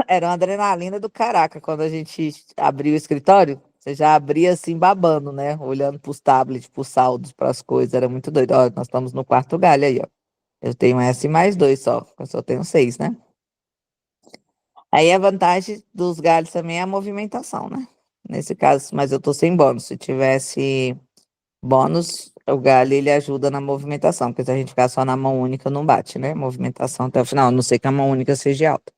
Era uma adrenalina do caraca quando a gente abriu o escritório. Você já abria assim, babando, né? Olhando para os tablets, para os saldos, para as coisas. Era muito doido. Ó, nós estamos no quarto galho aí, ó. Eu tenho essa e mais dois só. Eu só tenho 6, né? Aí a vantagem dos galhos também é a movimentação, né? Nesse caso, mas eu tô sem bônus. Se tivesse bônus, o galho ele ajuda na movimentação, porque se a gente ficar só na mão única, não bate, né? Movimentação até o final, a não sei que a mão única seja alta.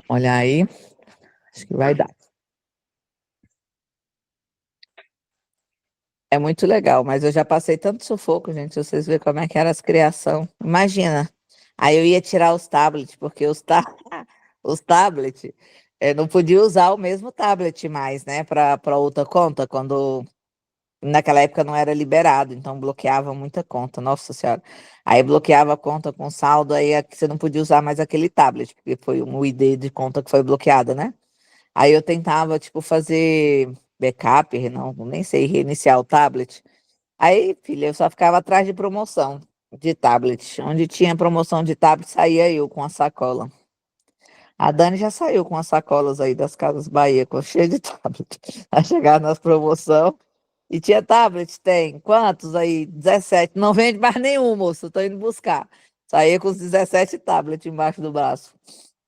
Vamos olhar aí, acho que vai dar. É muito legal, mas eu já passei tanto sufoco, gente, se vocês verem como é que era as criação. Imagina. Aí eu ia tirar os tablets, porque os tablets, não podia usar o mesmo tablet mais, né, para outra conta, quando Naquela época não era liberado, então bloqueava muita conta, nossa senhora. Aí bloqueava a conta com saldo, aí você não podia usar mais aquele tablet, porque foi um ID de conta que foi bloqueada, né? Aí eu tentava, tipo, fazer backup, não, nem sei, reiniciar o tablet. Aí, filha, eu só ficava atrás de promoção de tablet. Onde tinha promoção de tablet, saía eu com a sacola. A Dani já saiu com as sacolas aí das Casas Bahia, com cheio de tablet. Aí chegava nas promoções e tinha tablet, tem. Quantos aí? 17. Não vende mais nenhum, moço. Tô indo buscar. Saía com os 17 tablets embaixo do braço.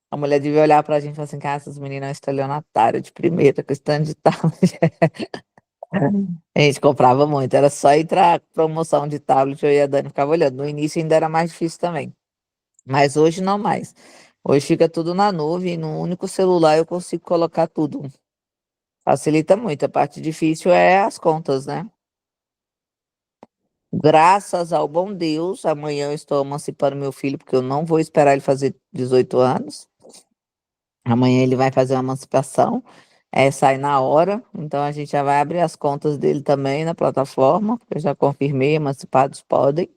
A mulher devia olhar pra gente e falar assim, cara, essas meninas são estelionatárias de primeira, com esse tanto de tablet. A gente comprava muito, era só entrar promoção de tablet, eu e a Dani ficava olhando. No início ainda era mais difícil também, mas hoje não mais. Hoje fica tudo na nuvem, no único celular eu consigo colocar tudo. Facilita muito, a parte difícil é as contas, né? Graças ao bom Deus, amanhã eu estou emancipando meu filho, porque eu não vou esperar ele fazer 18 anos. Amanhã ele vai fazer uma emancipação, sai na hora, então a gente já vai abrir as contas dele também na plataforma, eu já confirmei, emancipados podem.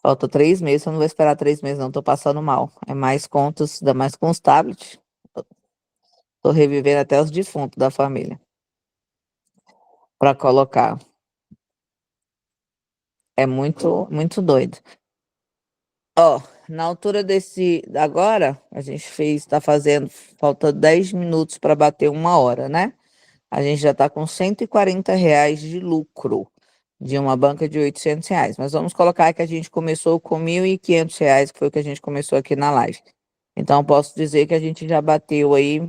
Falta 3 meses, eu não vou esperar 3 meses, não, tô passando mal. É mais contas, ainda mais com os tablets. Tô revivendo até os defuntos da família para colocar. É muito, muito doido. Ó, na altura desse agora, a gente tá fazendo, falta 10 minutos para bater 1 hora, né? A gente já está com R$ 140 de lucro de uma banca de R$ 800. Mas vamos colocar que a gente começou com R$ 1.500, que foi o que a gente começou aqui na live. Então, posso dizer que a gente já bateu aí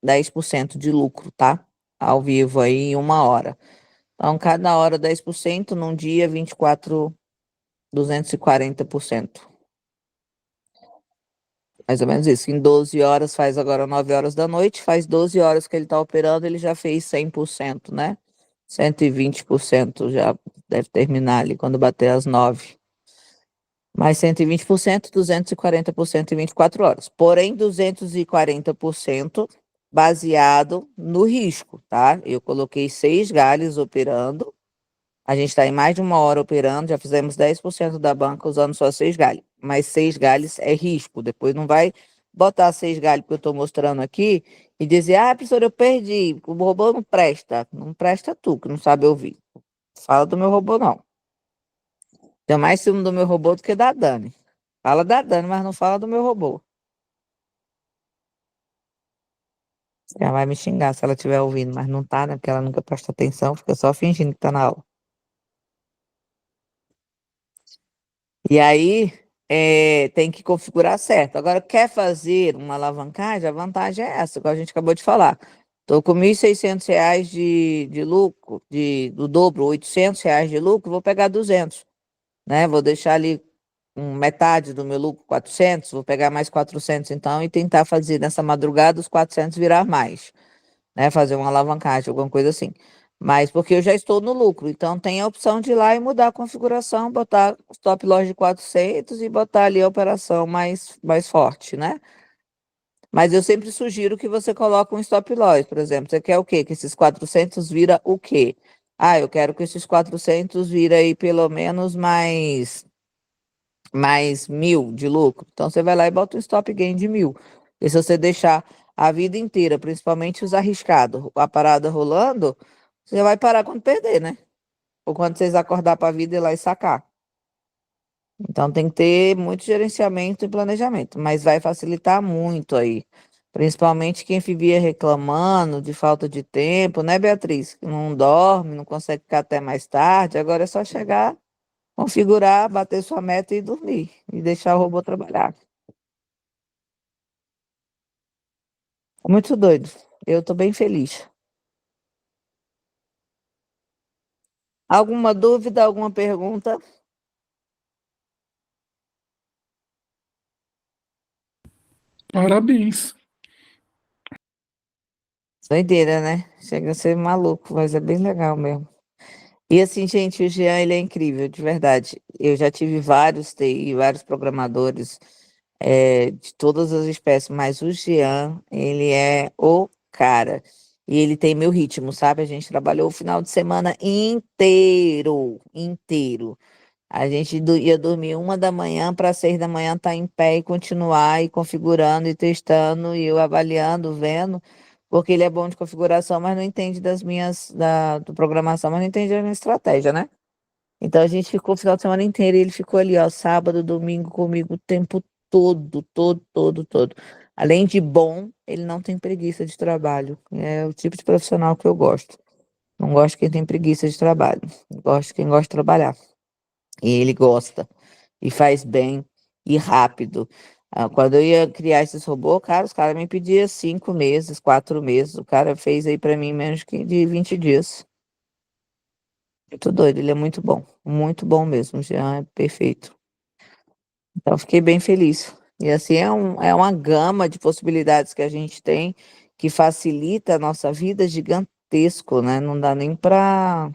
10% de lucro, tá? Ao vivo aí em 1 hora. Então, cada hora 10%, num dia 24, 240%. Mais ou menos isso. Em 12 horas, faz agora 9 horas da noite, faz 12 horas que ele está operando, ele já fez 100%, né? 120% já deve terminar ali quando bater as 9. Mais 120%, 240% em 24 horas. Porém, 240% baseado no risco, tá? Eu coloquei 6 galhos operando. A gente está em mais de 1 hora operando, já fizemos 10% da banca usando só 6 galhos. Mas 6 galhos é risco. Depois não vai botar 6 galhos que eu estou mostrando aqui e dizer, professor, eu perdi, o robô não presta. Não presta tu, que não sabe ouvir. Fala do meu robô, não. Tem mais ciúme do meu robô do que da Dani. Fala da Dani, mas não fala do meu robô. Ela vai me xingar se ela estiver ouvindo, mas não tá, né? Porque ela nunca presta atenção, fica só fingindo que tá na aula. E aí, tem que configurar certo. Agora, quer fazer uma alavancagem? A vantagem é essa, que a gente acabou de falar. Estou com R$ 1.600 de lucro, do dobro, R$ 800 de lucro, vou pegar 200, né? Vou deixar ali metade do meu lucro, 400, vou pegar mais 400 então e tentar fazer nessa madrugada os 400 virar mais, né? Fazer uma alavancagem, alguma coisa assim. Mas porque eu já estou no lucro, então tem a opção de ir lá e mudar a configuração, botar o stop loss de 400 e botar ali a operação mais forte, né? Mas eu sempre sugiro que você coloque um stop loss, por exemplo. Você quer o quê? Que esses 400 vira o quê? Eu quero que esses 400 vira aí pelo menos mais 1.000 de lucro. Então, você vai lá e bota um stop gain de 1.000. E se você deixar a vida inteira, principalmente os arriscados, a parada rolando, você vai parar quando perder, né? Ou quando vocês acordar para a vida e ir lá e sacar. Então, tem que ter muito gerenciamento e planejamento, mas vai facilitar muito aí. Principalmente quem vivia reclamando de falta de tempo, né, Beatriz? Que não dorme, não consegue ficar até mais tarde. Agora é só chegar, configurar, bater sua meta e dormir. E deixar o robô trabalhar. Muito doido. Eu tô bem feliz. Alguma dúvida, alguma pergunta? Parabéns. Doideira, né? Chega a ser maluco, mas é bem legal mesmo. E assim, gente, o Jean, ele é incrível, de verdade. Eu já tive vários TI, vários programadores de todas as espécies, mas o Jean, ele é o cara. E ele tem meu ritmo, sabe? A gente trabalhou o final de semana inteiro, inteiro. A gente ia dormir 1 da manhã para 6 da manhã estar em pé e continuar e configurando e testando e eu avaliando, vendo, porque ele é bom de configuração, mas não entende do programação, mas não entende a minha estratégia, né? Então a gente ficou o final de semana inteiro e ele ficou ali, ó, sábado, domingo comigo o tempo todo, todo, todo, todo. Além de bom, ele não tem preguiça de trabalho. É o tipo de profissional que eu gosto. Não gosto de quem tem preguiça de trabalho. Gosto de quem gosta de trabalhar. E ele gosta. E faz bem e rápido. Quando eu ia criar esses robôs, cara, os caras me pediam 5 meses, 4 meses. O cara fez aí pra mim em menos que de 20 dias. Muito doido, ele é muito bom mesmo, já é perfeito. Então, fiquei bem feliz. E assim, é uma gama de possibilidades que a gente tem que facilita a nossa vida gigantesco, né? Não dá nem para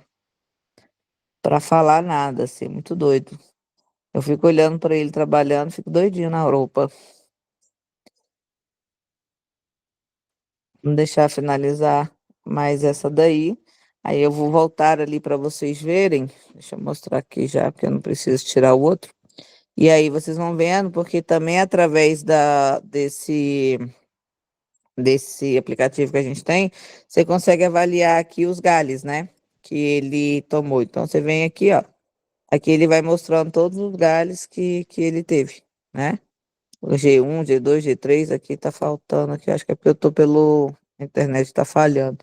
falar nada, assim, muito doido. Eu fico olhando para ele trabalhando, fico doidinho na roupa. Vamos deixar finalizar mais essa daí. Aí eu vou voltar ali para vocês verem. Deixa eu mostrar aqui já, porque eu não preciso tirar o outro. E aí vocês vão vendo, porque também através desse aplicativo que a gente tem, você consegue avaliar aqui os galhos, né? Que ele tomou. Então você vem aqui, ó. Aqui ele vai mostrando todos os galhos que ele teve, né? O G1, G2, G3, aqui tá faltando aqui, acho que é porque eu tô a internet tá falhando.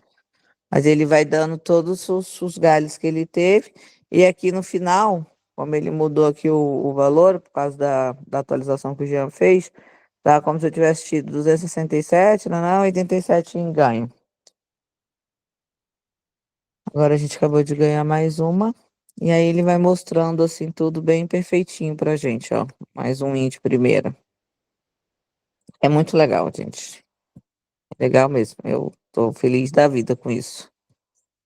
Mas ele vai dando todos os galhos que ele teve. E aqui no final, como ele mudou aqui o valor, por causa da atualização que o Jean fez, tá como se eu tivesse tido 267, não, 87 em ganho. Agora a gente acabou de ganhar mais uma. E aí ele vai mostrando assim tudo bem perfeitinho pra gente, ó. Mais um índio primeira. É muito legal, gente. Legal mesmo. Eu tô feliz da vida com isso.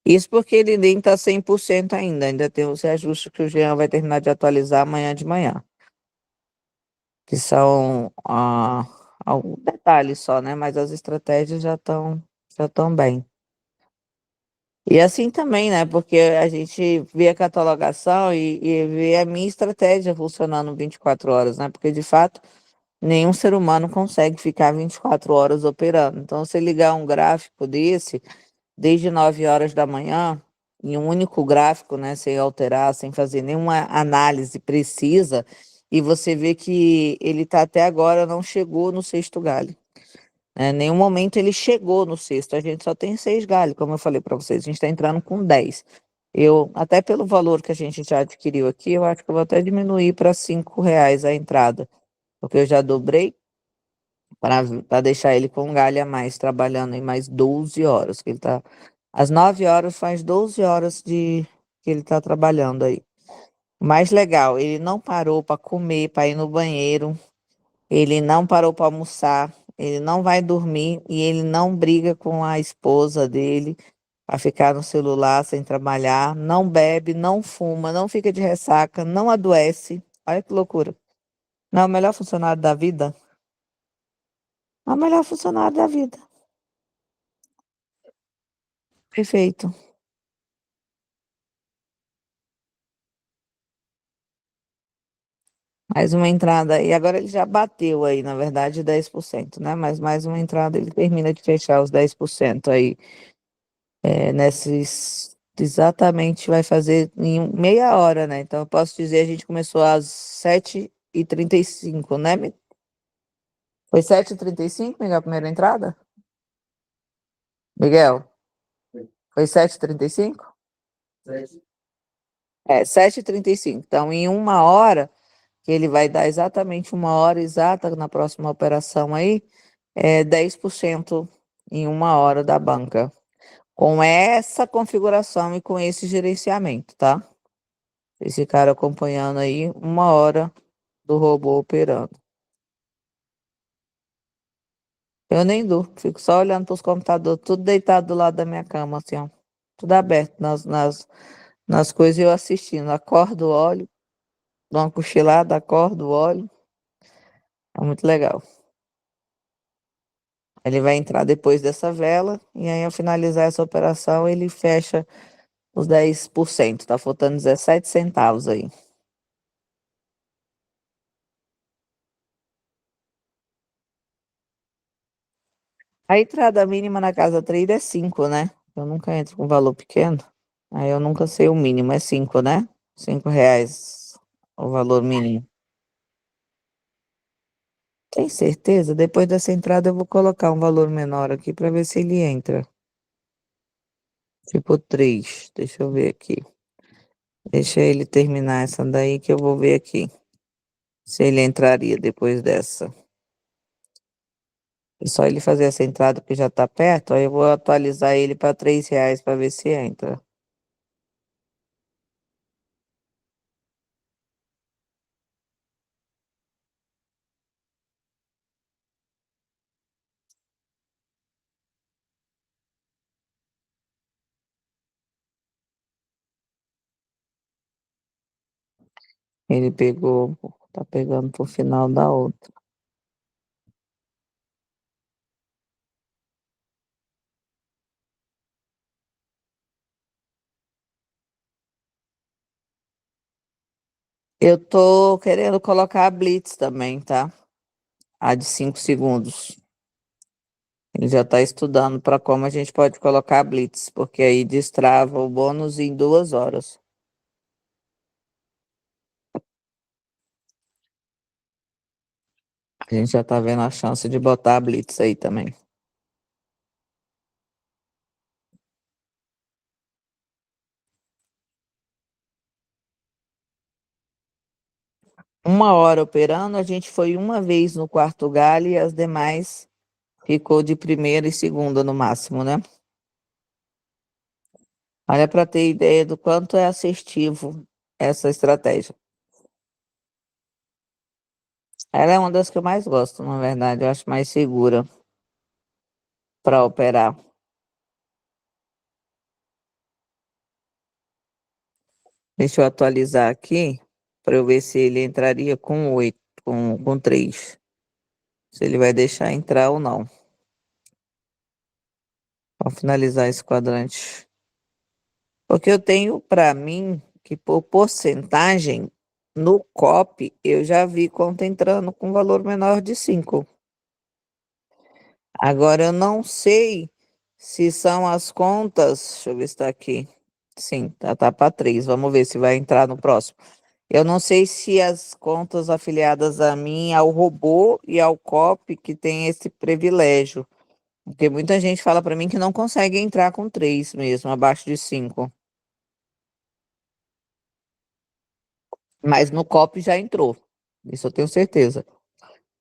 Isso porque ele nem tá 100% ainda tem os reajustes que o Jean vai terminar de atualizar amanhã de manhã. Que são alguns detalhes só, né? Mas as estratégias já estão bem. E assim também, né? Porque a gente vê a catalogação e vê a minha estratégia funcionando 24 horas, né? Porque de fato nenhum ser humano consegue ficar 24 horas operando. Então, se ligar um gráfico desse, desde 9 horas da manhã, em um único gráfico, né? Sem alterar, sem fazer nenhuma análise precisa, e você vê que ele está até agora, não chegou no sexto galho. Em nenhum momento ele chegou no sexto. A gente só tem 6 galhos, como eu falei para vocês. A gente está entrando com 10. Eu, até pelo valor que a gente já adquiriu aqui, eu acho que eu vou até diminuir para R$ 5 a entrada. Porque eu já dobrei para deixar ele com um galho a mais, trabalhando em mais 12 horas. Que ele tá, às 9 horas faz 12 horas que ele está trabalhando aí. O mais legal, ele não parou para comer, para ir no banheiro. Ele não parou para almoçar, ele não vai dormir e ele não briga com a esposa dele para ficar no celular sem trabalhar, não bebe, não fuma, não fica de ressaca, não adoece. Olha que loucura. Não é o melhor funcionário da vida? É o melhor funcionário da vida. Perfeito. Mais uma entrada. E agora ele já bateu aí, na verdade, 10%, né? Mas mais uma entrada, ele termina de fechar os 10% aí. Exatamente, vai fazer em meia hora, né? Então, eu posso dizer, a gente começou às 7h35, né? Foi 7h35, Miguel, a primeira entrada? Miguel, foi 7h35? É, 7h35. Então, em 1 hora, que ele vai dar exatamente 1 hora exata na próxima operação aí, 10% em 1 hora da banca. Com essa configuração e com esse gerenciamento, tá? Esse cara acompanhando aí 1 hora do robô operando. Eu nem durmo, fico só olhando para os computadores, tudo deitado do lado da minha cama, assim, ó. Tudo aberto nas coisas e eu assistindo. Acordo, olho, dou uma cochilada, acordo, olho. É muito legal. Ele vai entrar depois dessa vela, e aí ao finalizar essa operação, ele fecha os 10%. Tá faltando 17 centavos aí. A entrada mínima na casa trader é 5, né? Eu nunca entro com valor pequeno. Aí eu nunca sei o mínimo, é 5, né? R$ 5 o valor mínimo. Tem certeza? Depois dessa entrada eu vou colocar um valor menor aqui para ver se ele entra. Tipo 3. Deixa eu ver aqui. Deixa ele terminar essa daí que eu vou ver aqui. Se ele entraria depois dessa. É só ele fazer essa entrada que já tá perto, aí eu vou atualizar ele para R$ 3 para ver se entra. Ele pegou, tá pegando pro final da outra. Eu tô querendo colocar a Blitz também, tá? A de 5 segundos. Ele já está estudando para como a gente pode colocar a Blitz, porque aí destrava o bônus em 2 horas. A gente já está vendo a chance de botar a Blitz aí também. Uma hora operando, a gente foi uma vez no quarto galho e as demais ficou de primeira e segunda no máximo, né? Olha para ter ideia do quanto é assertivo essa estratégia. Ela é uma das que eu mais gosto, na verdade. Eu acho mais segura para operar. Deixa eu atualizar aqui para eu ver se ele entraria com 8, com 3. Se ele vai deixar entrar ou não. Vamos finalizar esse quadrante. Porque eu tenho para mim que por porcentagem, no COP, eu já vi conta entrando com valor menor de 5. Agora eu não sei se são as contas. Deixa eu ver se está aqui. Sim, tá para 3. Vamos ver se vai entrar no próximo. Eu não sei se as contas afiliadas a mim, ao robô e ao COP, que tem esse privilégio. Porque muita gente fala para mim que não consegue entrar com 3 mesmo, abaixo de 5. Mas no COP já entrou. Isso eu tenho certeza.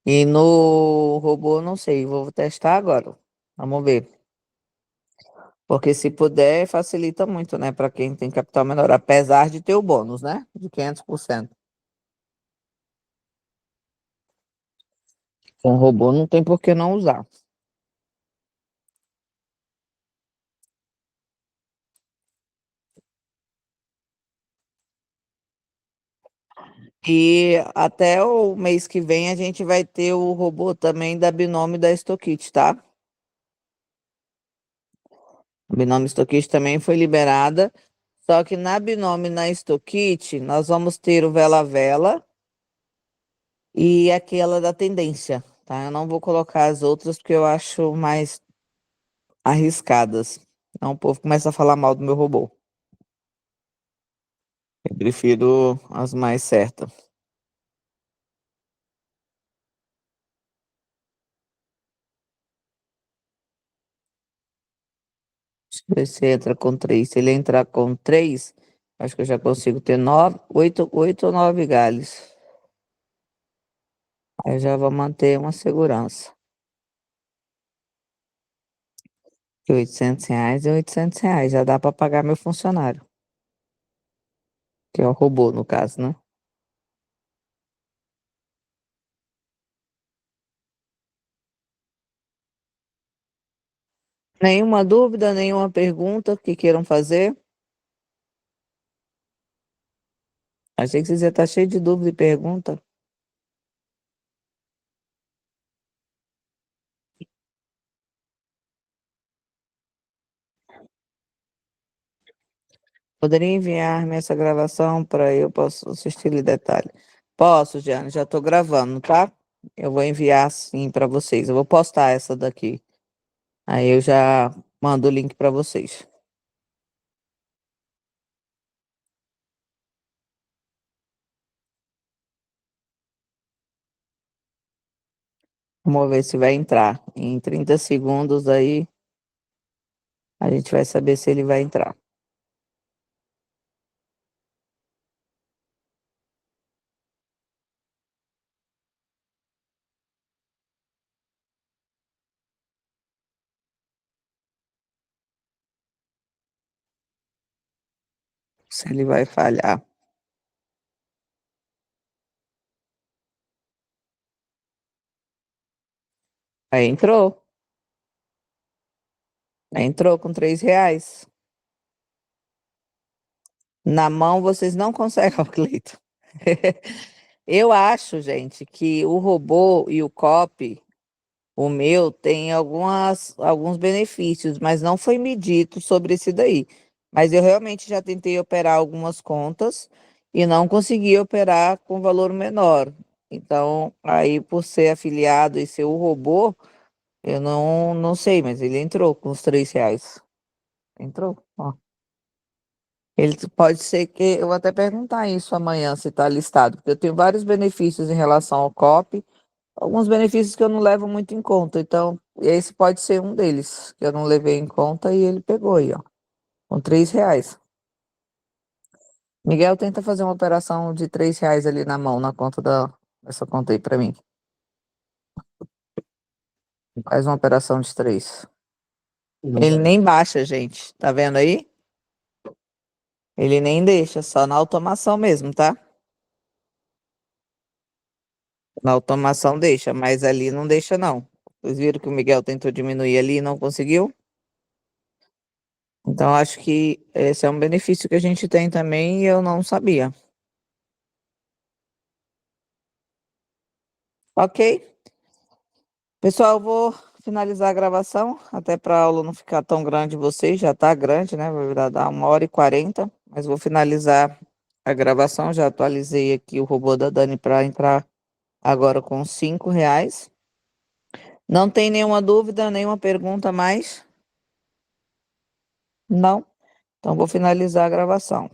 E no robô, não sei. Vou testar agora. Vamos ver. Porque se puder, facilita muito, né? Para quem tem capital menor. Apesar de ter o bônus, né? De 500%. Com robô não tem por que não usar. E até o mês que vem a gente vai ter o robô também da Binômio da Stockit, tá? A Binômio Stockit também foi liberada. Só que na Binômio e na Stockit, nós vamos ter o Vela Vela e aquela da tendência, tá? Eu não vou colocar as outras porque eu acho mais arriscadas. Então o povo começa a falar mal do meu robô. Eu prefiro as mais certas. Deixa eu ver se entra com 3. Se ele entrar com 3, acho que eu já consigo ter 8 ou 9 galhos. Aí eu já vou manter uma segurança. Que R$ 800 é R$ 800. Já dá para pagar meu funcionário. Que é o robô, no caso, né? Nenhuma dúvida, nenhuma pergunta que queiram fazer? Achei que você já está cheio de dúvida e pergunta. Poderia enviar-me essa gravação para eu posso assistir em detalhe? Posso, Diana, já estou gravando, tá? Eu vou enviar sim para vocês. Eu vou postar essa daqui. Aí eu já mando o link para vocês. Vamos ver se vai entrar. Em 30 segundos aí, a gente vai saber se ele vai entrar. Se ele vai falhar. Aí entrou. Aí entrou com R$ 3. Na mão vocês não conseguem, ó, Cleito. Eu acho, gente, que o robô e o copy, o meu, tem alguns benefícios, mas não foi medido sobre esse daí. Mas eu realmente já tentei operar algumas contas e não consegui operar com valor menor. Então, aí por ser afiliado e ser o robô, eu não sei, mas ele entrou com os R$ 3. Entrou, ó. Pode ser que eu vou até perguntar isso amanhã se está listado, porque eu tenho vários benefícios em relação ao COP, alguns benefícios que eu não levo muito em conta. Então, esse pode ser um deles, que eu não levei em conta e ele pegou aí, ó, com R$ 3. Miguel, tenta fazer uma operação de R$ 3 ali na mão, na conta dessa conta aí para mim. Faz uma operação de 3. Ele nem baixa, gente. Tá vendo aí? Ele nem deixa, só na automação mesmo, tá? Na automação deixa, mas ali não deixa, não. Vocês viram que o Miguel tentou diminuir ali e não conseguiu? Então, acho que esse é um benefício que a gente tem também e eu não sabia. Ok? Pessoal, eu vou finalizar a gravação, até para a aula não ficar tão grande vocês, já está grande, né? Vai dar 1h40, mas vou finalizar a gravação, já atualizei aqui o robô da Dani para entrar agora com R$ 5. Não tem nenhuma dúvida, nenhuma pergunta mais? Não? Então, vou finalizar a gravação.